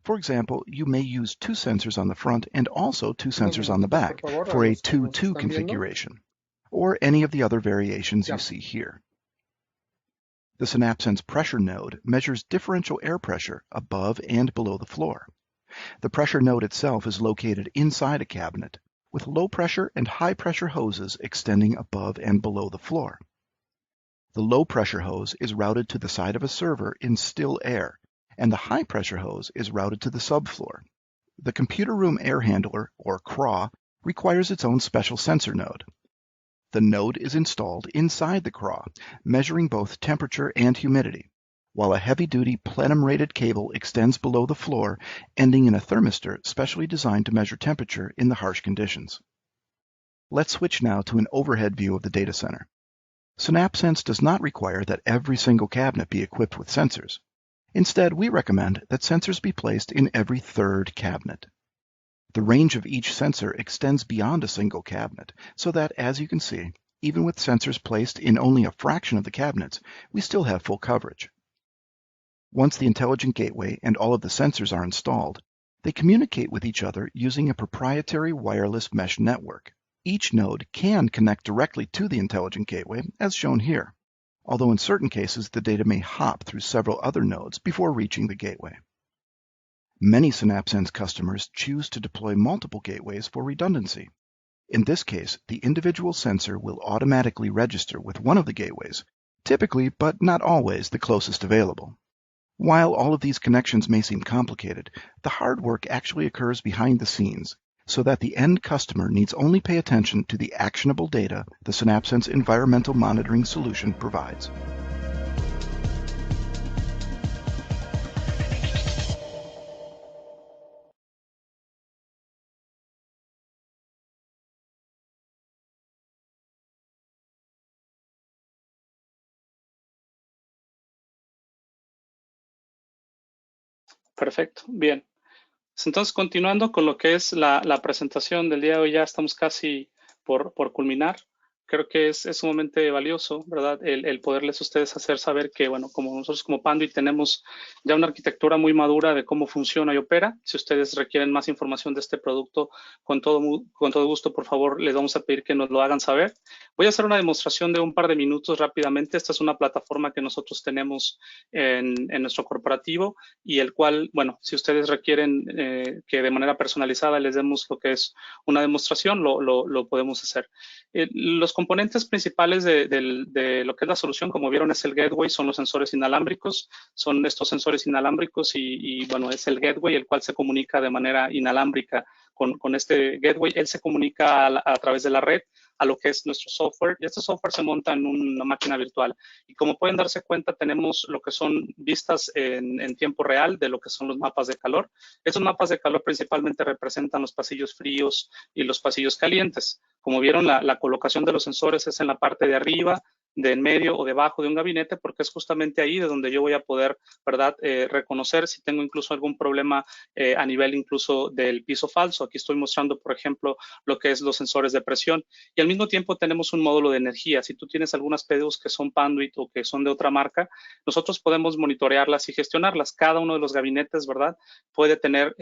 For example, you may use two sensors on the front and also two sensors on the back for a 2-2 configuration, or any of the other variations you see here. The SynapSense pressure node measures differential air pressure above and below the floor. The pressure node itself is located inside a cabinet, with low pressure and high pressure hoses extending above and below the floor. The low pressure hose is routed to the side of a server in still air, and the high pressure hose is routed to the subfloor. The computer room air handler, or CRAW, requires its own special sensor node. The node is installed inside the CRAW, measuring both temperature and humidity. while a heavy-duty plenum-rated cable extends below the floor, ending in a thermistor specially designed to measure temperature in the harsh conditions. Let's switch now to an overhead view of the data center. SynapSense does not require that every single cabinet be equipped with sensors. Instead, we recommend that sensors be placed in every third cabinet. The range of each sensor extends beyond a single cabinet, so that, as you can see, even with sensors placed in only a fraction of the cabinets, we still have full coverage. Once the intelligent gateway and all of the sensors are installed, they communicate with each other using a proprietary wireless mesh network. Each node can connect directly to the intelligent gateway, as shown here, although in certain cases the data may hop through several other nodes before reaching the gateway. Many SynapSense customers choose to deploy multiple gateways for redundancy. In this case, the individual sensor will automatically register with one of the gateways, typically but not always the closest available. While all of these connections may seem complicated, the hard work actually occurs behind the scenes, so that the end customer needs only pay attention to the actionable data the SynapSense environmental monitoring solution provides. Perfecto, bien. Entonces, continuando con lo que es la presentación del día de hoy, ya estamos casi por culminar. Creo que es sumamente valioso, ¿verdad? El poderles a ustedes hacer saber que, bueno, como nosotros como Panduit tenemos ya una arquitectura muy madura de cómo funciona y opera. Si ustedes requieren más información de este producto, con todo gusto, por favor, les vamos a pedir que nos lo hagan saber. Voy a hacer una demostración de un par de minutos rápidamente. Esta es una plataforma que nosotros tenemos en nuestro corporativo y el cual, bueno, si ustedes requieren que de manera personalizada les demos lo que es una demostración, lo podemos hacer. Los componentes principales de lo que es la solución, como vieron, es el gateway, son los sensores inalámbricos, son estos sensores inalámbricos y bueno, es el gateway el cual se comunica de manera inalámbrica con este gateway. Él se comunica a través de la red a lo que es nuestro software, y este software se monta en una máquina virtual. Y como pueden darse cuenta, tenemos lo que son vistas en tiempo real de lo que son los mapas de calor. Esos mapas de calor principalmente representan los pasillos fríos y los pasillos calientes. Como vieron, la colocación de los sensores es en la parte de arriba, de en medio o debajo de un gabinete, porque es justamente ahí de donde yo voy a poder, ¿verdad?, reconocer si tengo incluso algún problema a nivel incluso del piso falso. Aquí estoy mostrando, por ejemplo, lo que es los sensores de presión. Y al mismo tiempo tenemos un módulo de energía. Si tú tienes algunas PDUs que son Panduit o que son de otra marca, nosotros podemos monitorearlas y gestionarlas. Cada uno de los gabinetes, ¿verdad?, puede tener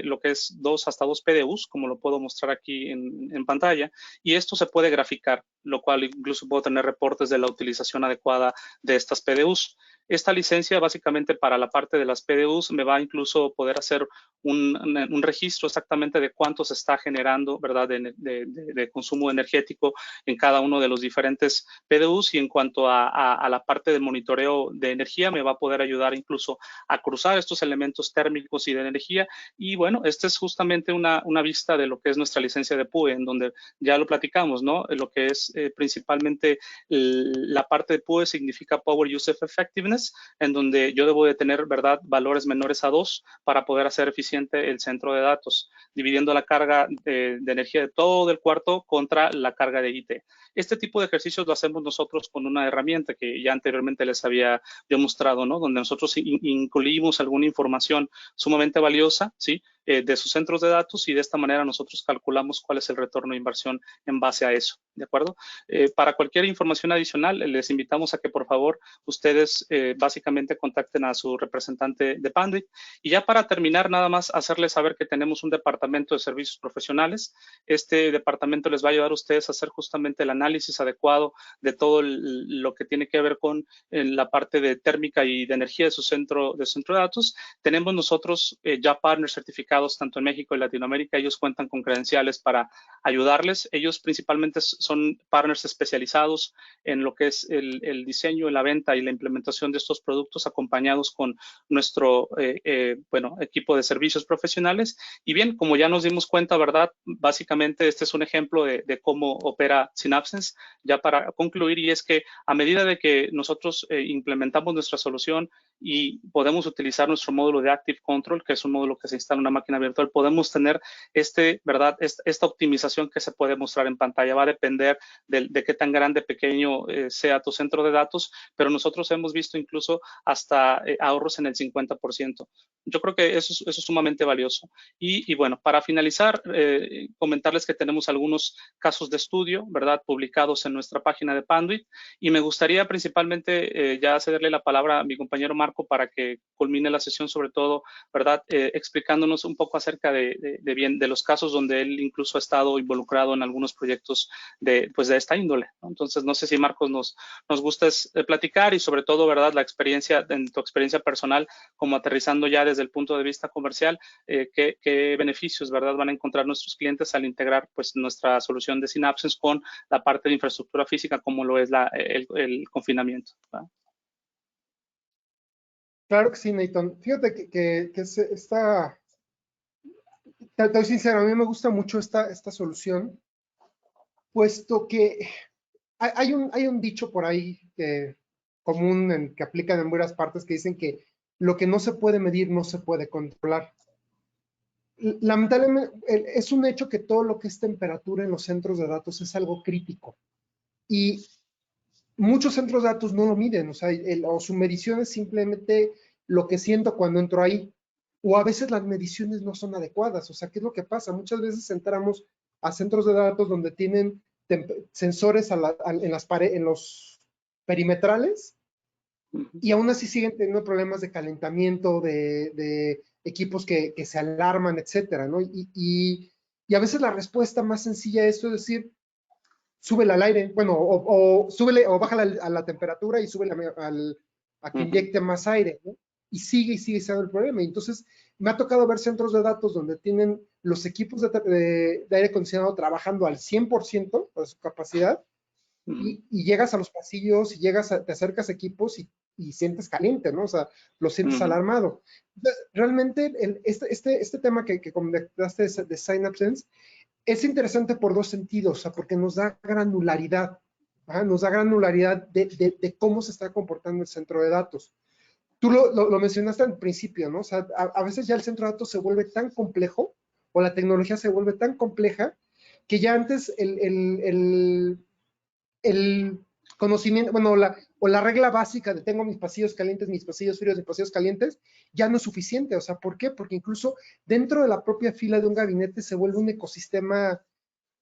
lo que es hasta dos PDUs, como lo puedo mostrar aquí en pantalla, y esto se puede graficar, lo cual incluso puedo tener reportes de la utilización adecuada de estas PDUs. Esta licencia básicamente para la parte de las PDUs me va a incluso poder hacer un registro exactamente de cuánto se está generando, ¿verdad?, de consumo energético en cada uno de los diferentes PDUs, y en cuanto a la parte de monitoreo de energía me va a poder ayudar incluso a cruzar estos elementos térmicos y de energía. Y bueno, esta es justamente una vista de lo que es nuestra licencia de PUE, en donde ya lo platicamos, ¿no? Lo que es principalmente la parte de PUE significa Power Usage Effectiveness, en donde yo debo de tener, ¿verdad?, valores menores a 2 para poder hacer eficiente el centro de datos, dividiendo la carga de energía de todo el cuarto contra la carga de IT. Este tipo de ejercicios lo hacemos nosotros con una herramienta que ya anteriormente les había yo mostrado, ¿no?, donde nosotros incluimos alguna información sumamente valiosa, ¿sí?, de sus centros de datos, y de esta manera nosotros calculamos cuál es el retorno de inversión en base a eso, ¿de acuerdo? Para cualquier información adicional, les invitamos a que por favor ustedes básicamente contacten a su representante de Panduit. Y ya para terminar, nada más hacerles saber que tenemos un departamento de servicios profesionales. Este departamento les va a ayudar a ustedes a hacer justamente el análisis adecuado de todo lo que tiene que ver con la parte de térmica y de energía de su centro de datos. Tenemos nosotros ya partners certificados tanto en México y Latinoamérica. Ellos cuentan con credenciales para ayudarles. Ellos principalmente son partners especializados en lo que es el diseño, la venta y la implementación de estos productos, acompañados con nuestro equipo de servicios profesionales. Y bien, como ya nos dimos cuenta, ¿verdad?, básicamente este es un ejemplo de cómo opera SynapSense. Ya para concluir, y es que a medida de que nosotros implementamos nuestra solución y podemos utilizar nuestro módulo de Active Control, que es un módulo que se instala en una máquina virtual, podemos tener esta optimización que se puede mostrar en pantalla. Va a depender de qué tan grande, pequeño sea tu centro de datos, pero nosotros hemos visto incluso hasta ahorros en el 50%. Yo creo que eso es sumamente valioso. Y bueno, para finalizar, comentarles que tenemos algunos casos de estudio, ¿verdad?, publicados en nuestra página de Panduit, y me gustaría principalmente ya cederle la palabra a mi compañero Marco para que culmine la sesión, sobre todo, ¿verdad?, explicándonos un poco acerca de los casos donde él incluso ha estado involucrado en algunos proyectos de esta índole, ¿no? Entonces, no sé si Marcos nos gusta platicar y sobre todo, ¿verdad?, en tu experiencia personal, como aterrizando ya desde el punto de vista comercial, qué beneficios, ¿verdad?, van a encontrar nuestros clientes al integrar pues nuestra solución de Synapsense con la parte de infraestructura física, como lo es el confinamiento, ¿verdad? Claro que sí, Nathan. Fíjate que te doy sincero, a mí me gusta mucho esta solución, puesto que hay un dicho por ahí común que aplican en varias partes que dicen que lo que no se puede medir no se puede controlar. Lamentablemente, es un hecho que todo lo que es temperatura en los centros de datos es algo crítico. Y muchos centros de datos no lo miden, o su medición es simplemente lo que siento cuando entro ahí. O a veces las mediciones no son adecuadas. O sea, ¿qué es lo que pasa? Muchas veces entramos a centros de datos donde tienen sensores en los perimetrales y aún así siguen teniendo problemas de calentamiento, de equipos que se alarman, etcétera, ¿no? Y a veces la respuesta más sencilla a esto es decir, súbele al aire, bueno, o súbele o bájale a la temperatura y súbele a que inyecte más aire, ¿no? Y sigue siendo el problema. Y entonces me ha tocado ver centros de datos donde tienen los equipos de aire acondicionado trabajando al 100% de su capacidad y llegas a los pasillos y te acercas a equipos y sientes caliente, ¿no? O sea, lo sientes alarmado. Entonces, realmente este tema que comentaste de Synapsense es interesante por dos sentidos, o sea, porque nos da granularidad, ¿ah? Nos da granularidad de cómo se está comportando el centro de datos. Tú lo mencionaste al principio, ¿no? O sea, a veces ya el centro de datos se vuelve tan complejo o la tecnología se vuelve tan compleja que ya antes el conocimiento, bueno, o la regla básica de tengo mis pasillos calientes, mis pasillos fríos, mis pasillos calientes, ya no es suficiente. O sea, ¿por qué? Porque incluso dentro de la propia fila de un gabinete se vuelve un ecosistema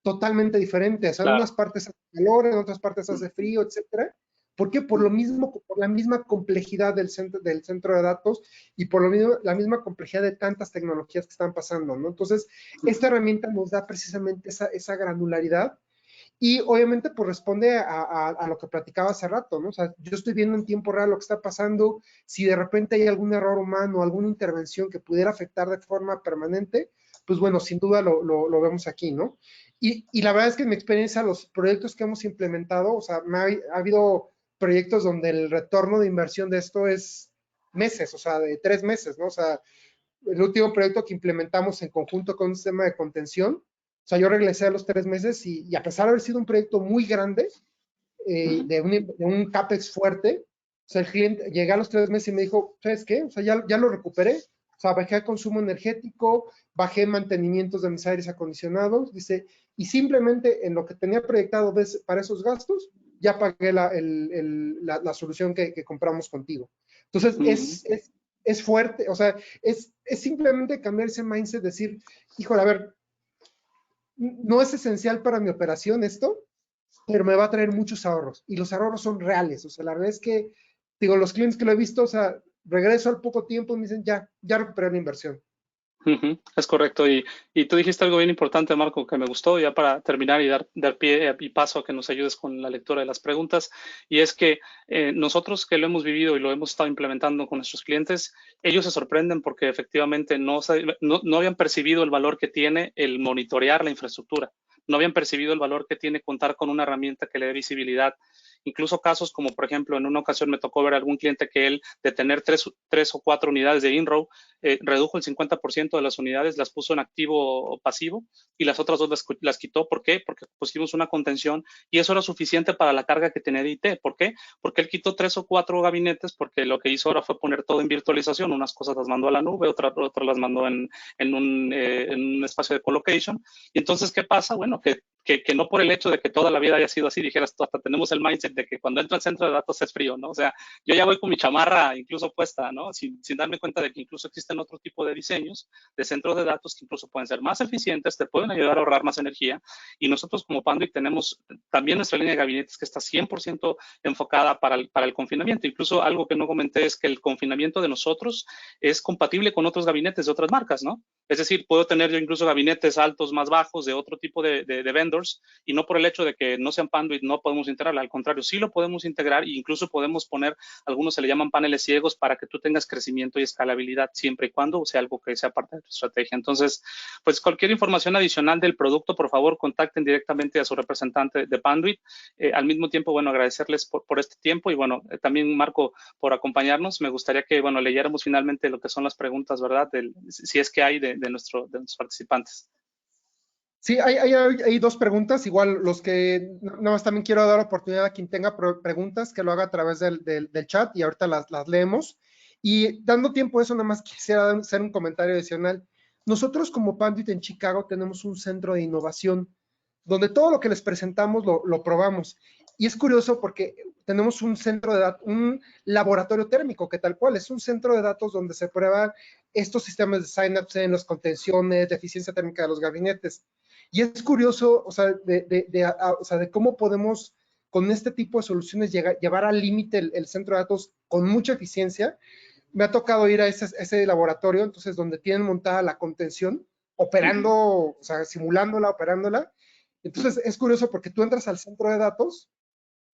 totalmente diferente. O sea, en unas partes hace calor, en otras partes hace frío, etcétera. ¿Por qué? Por lo mismo, por la misma complejidad del centro de datos y por lo mismo, la misma complejidad de tantas tecnologías que están pasando, ¿no? Entonces, esta herramienta nos da precisamente esa granularidad y obviamente pues responde a lo que platicaba hace rato, ¿no? O sea, yo estoy viendo en tiempo real lo que está pasando, si de repente hay algún error humano, alguna intervención que pudiera afectar de forma permanente, pues bueno, sin duda lo vemos aquí, ¿no? Y la verdad es que en mi experiencia, los proyectos que hemos implementado, o sea, ha habido proyectos donde el retorno de inversión de esto es meses, o sea, de 3 meses, ¿no? O sea, el último proyecto que implementamos en conjunto con un sistema de contención, o sea, yo regresé a los 3 meses y a pesar de haber sido un proyecto muy grande, de un CAPEX fuerte, o sea, el cliente, llegué a los 3 meses y me dijo, ¿sabes qué? O sea, ya lo recuperé, o sea, bajé el consumo energético, bajé mantenimientos de mis aires acondicionados, dice, y simplemente en lo que tenía proyectado para esos gastos, ya pagué la solución que compramos contigo. Entonces, es fuerte, o sea, es simplemente cambiar ese mindset, decir, híjole, a ver, no es esencial para mi operación esto, pero me va a traer muchos ahorros y los ahorros son reales. O sea, la verdad es que, digo, los clientes que lo he visto, o sea, regreso al poco tiempo y me dicen, ya recuperé la inversión. Es correcto. Y tú dijiste algo bien importante, Marco, que me gustó, ya para terminar y dar pie y paso a que nos ayudes con la lectura de las preguntas. Y es que nosotros que lo hemos vivido y lo hemos estado implementando con nuestros clientes, ellos se sorprenden porque efectivamente no habían percibido el valor que tiene el monitorear la infraestructura. No habían percibido el valor que tiene contar con una herramienta que le dé visibilidad. incluso casos como, por ejemplo, en una ocasión me tocó ver a algún cliente que él, de tener tres o cuatro unidades de in-row, redujo el 50% de las unidades, las puso en activo o pasivo, y las otras dos las quitó. ¿Por qué? Porque pusimos una contención y eso era suficiente para la carga que tenía de IT. ¿Por qué? Porque él quitó 3 o 4 gabinetes, porque lo que hizo ahora fue poner todo en virtualización. Unas cosas las mandó a la nube, otras las mandó en un espacio de colocation. Y entonces, ¿qué pasa? Bueno, que no por el hecho de que toda la vida haya sido así, dijeras, hasta tenemos el mindset de que cuando entra al centro de datos es frío, ¿no? O sea, yo ya voy con mi chamarra incluso puesta, ¿no? Sin darme cuenta de que incluso existen otro tipo de diseños de centros de datos que incluso pueden ser más eficientes, te pueden ayudar a ahorrar más energía. Y nosotros como Panduit tenemos también nuestra línea de gabinetes que está 100% enfocada para el confinamiento. Incluso algo que no comenté es que el confinamiento de nosotros es compatible con otros gabinetes de otras marcas, ¿no? Es decir, puedo tener yo incluso gabinetes altos, más bajos, de otro tipo de vendors, y no por el hecho de que no sean Panduit no podemos integrarla. Al contrario, sí lo podemos integrar, e incluso podemos poner, algunos se le llaman paneles ciegos, para que tú tengas crecimiento y escalabilidad siempre y cuando sea algo que sea parte de tu estrategia. Entonces, pues cualquier información adicional del producto, por favor, contacten directamente a su representante de Panduit. Al mismo tiempo, bueno, agradecerles por este tiempo, y bueno, también Marco, por acompañarnos. Me gustaría que, bueno, leyéramos finalmente lo que son las preguntas, ¿verdad? Si es que hay de nuestros participantes. Sí, hay dos preguntas. Igual los que, nada más también quiero dar oportunidad a quien tenga preguntas, que lo haga a través del chat, y ahorita las leemos. Y dando tiempo a eso, nada más quisiera hacer un comentario adicional. Nosotros como Panduit en Chicago tenemos un centro de innovación donde todo lo que les presentamos lo probamos. Y es curioso porque tenemos un centro de datos, un laboratorio térmico, que tal cual es un centro de datos donde se prueban estos sistemas de Synapse, las contenciones, de eficiencia térmica de los gabinetes. Y es curioso, o sea, de cómo podemos con este tipo de soluciones llevar al límite el centro de datos con mucha eficiencia. Me ha tocado ir a ese laboratorio, entonces, donde tienen montada la contención, operando, o sea, simulándola, operándola. Entonces, es curioso porque tú entras al centro de datos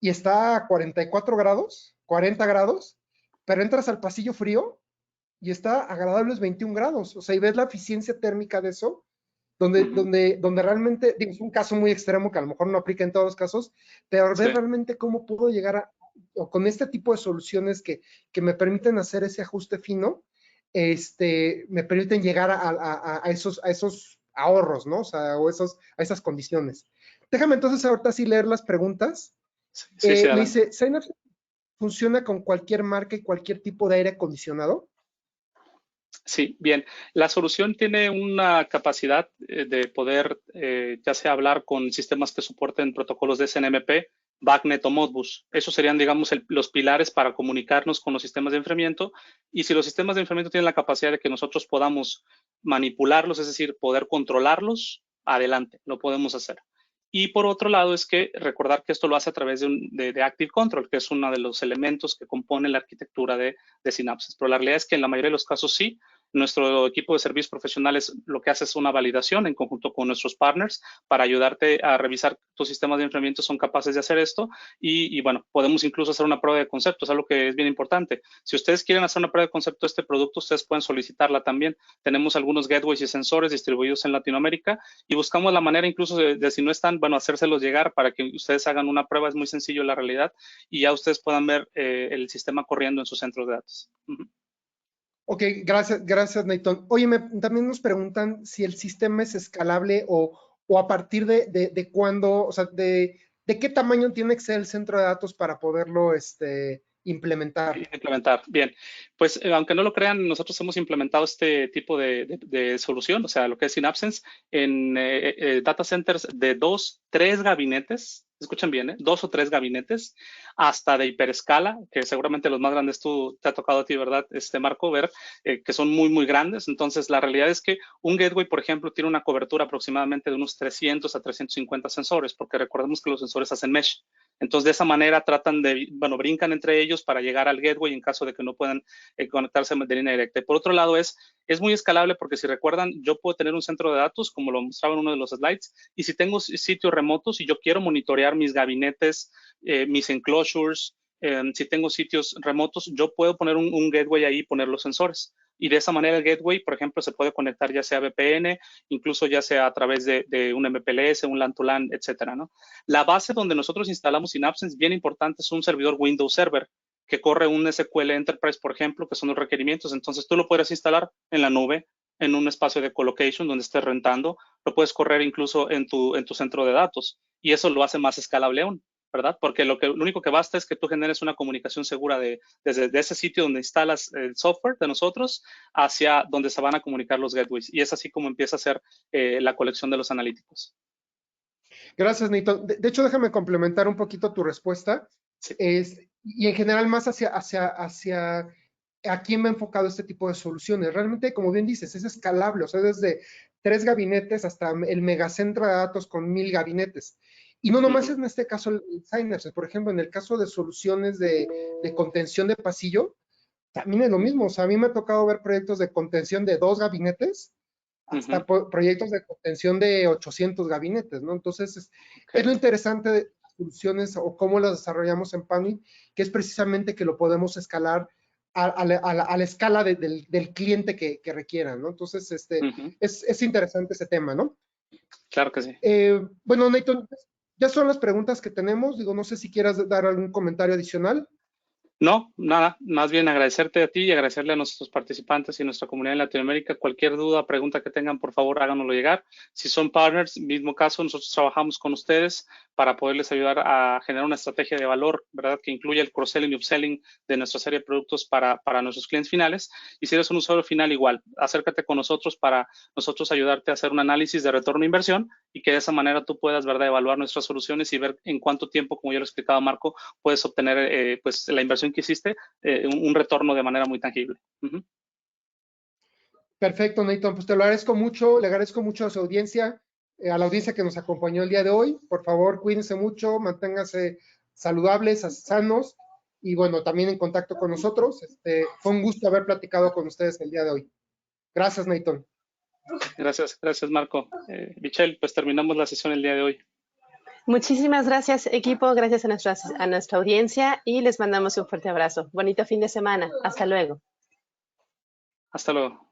y está a 44 grados, 40 grados, pero entras al pasillo frío y está a agradables 21 grados. O sea, y ves la eficiencia térmica de eso, donde realmente, digo, es un caso muy extremo que a lo mejor no aplica en todos los casos, pero ver realmente cómo puedo llegar o con este tipo de soluciones que me permiten hacer ese ajuste fino, me permiten llegar a esos ahorros, ¿no? O sea, a esas condiciones. Déjame entonces ahorita sí leer las preguntas. Me dice, ¿Synapse funciona con cualquier marca y cualquier tipo de aire acondicionado? Sí, bien. La solución tiene una capacidad de poder, ya sea hablar con sistemas que soporten protocolos de SNMP, BACnet o Modbus. Esos serían, digamos, los pilares para comunicarnos con los sistemas de enfriamiento. Y si los sistemas de enfriamiento tienen la capacidad de que nosotros podamos manipularlos, es decir, poder controlarlos, adelante, lo podemos hacer. Y por otro lado es que recordar que esto lo hace a través de Active Control, que es uno de los elementos que compone la arquitectura de Synapse. Pero la realidad es que en la mayoría de los casos sí. Nuestro equipo de servicios profesionales lo que hace es una validación en conjunto con nuestros partners para ayudarte a revisar tus sistemas de enfriamiento son capaces de hacer esto, y bueno, podemos incluso hacer una prueba de concepto, es algo que es bien importante. Si ustedes quieren hacer una prueba de concepto de este producto, ustedes pueden solicitarla también. Tenemos algunos gateways y sensores distribuidos en Latinoamérica y buscamos la manera incluso de si no están, bueno, hacérselos llegar para que ustedes hagan una prueba. Es muy sencillo la realidad, y ya ustedes puedan ver el sistema corriendo en sus centros de datos. Ok, gracias, Nathan. Oye, también nos preguntan si el sistema es escalable o a partir de cuándo, o sea, de qué tamaño tiene que ser el centro de datos para poderlo implementar. Bien, pues aunque no lo crean, nosotros hemos implementado este tipo de solución, o sea, lo que es Synapse, en data centers de 2, 3 gabinetes. Escuchen bien, 2 o 3 gabinetes, hasta de hiperescala, que seguramente los más grandes te ha tocado a ti, ¿verdad, Marco? Ver que son muy, muy grandes. Entonces, la realidad es que un gateway, por ejemplo, tiene una cobertura aproximadamente de unos 300 a 350 sensores, porque recordemos que los sensores hacen mesh. Entonces, de esa manera brincan entre ellos para llegar al gateway en caso de que no puedan conectarse de línea directa. Y por otro lado, es muy escalable porque, si recuerdan, yo puedo tener un centro de datos, como lo mostraba en uno de los slides, y si tengo sitios remotos y yo quiero monitorear mis gabinetes, mis enclosures, si tengo sitios remotos, yo puedo poner un gateway ahí y poner los sensores. Y de esa manera el gateway, por ejemplo, se puede conectar ya sea VPN, incluso ya sea a través de un MPLS, un LAN to LAN, etcétera, ¿no? La base donde nosotros instalamos Synapse es bien importante, es un servidor Windows Server que corre un SQL Enterprise, por ejemplo, que son los requerimientos. Entonces tú lo puedes instalar en la nube, en un espacio de colocation donde estés rentando, lo puedes correr incluso en tu centro de datos y eso lo hace más escalable aún, ¿verdad? Porque lo único que basta es que tú generes una comunicación segura desde ese sitio donde instalas el software de nosotros hacia donde se van a comunicar los gateways y es así como empieza a ser la colección de los analíticos. Gracias, Nito. De hecho, déjame complementar un poquito tu respuesta. Sí. Y en general más hacia a quién va enfocado este tipo de soluciones. Realmente, como bien dices, es escalable, o sea, desde 3 gabinetes hasta el megacentro de datos con 1000 gabinetes. Y no nomás es en este caso el Synapse, por ejemplo, en el caso de soluciones de contención de pasillo, también es lo mismo. O sea, a mí me ha tocado ver proyectos de contención de 2 gabinetes hasta proyectos de contención de 800 gabinetes, ¿no? Entonces, es lo interesante de soluciones o cómo las desarrollamos en Panwin, que es precisamente que lo podemos escalar a la escala del cliente que requiera, ¿no? Entonces, es interesante ese tema, ¿no? Claro que sí. Bueno, Nathan, ya son las preguntas que tenemos. Digo, no sé si quieras dar algún comentario adicional. No, nada, más bien agradecerte a ti y agradecerle a nuestros participantes y a nuestra comunidad en Latinoamérica. Cualquier duda, pregunta que tengan, por favor, háganoslo llegar. Si son partners, mismo caso, nosotros trabajamos con ustedes para poderles ayudar a generar una estrategia de valor, ¿verdad? Que incluya el cross-selling y upselling de nuestra serie de productos para nuestros clientes finales. Y si eres un usuario final, igual, acércate con nosotros para nosotros ayudarte a hacer un análisis de retorno de inversión y que de esa manera tú puedas, ¿verdad?, evaluar nuestras soluciones y ver en cuánto tiempo, como ya lo explicaba Marco, puedes obtener pues la inversión que hiciste, un retorno de manera muy tangible. Perfecto, Nathan, pues te lo agradezco mucho, le agradezco mucho a su audiencia, a la audiencia que nos acompañó el día de hoy. Por favor, cuídense mucho, manténganse saludables, sanos y bueno, también en contacto con nosotros. Fue un gusto haber platicado con ustedes el día de hoy. Gracias, Nathan. Gracias, Marco. Michelle, pues terminamos la sesión el día de hoy. Muchísimas gracias, equipo. Gracias a nuestra audiencia y les mandamos un fuerte abrazo. Bonito fin de semana. Hasta luego. Hasta luego.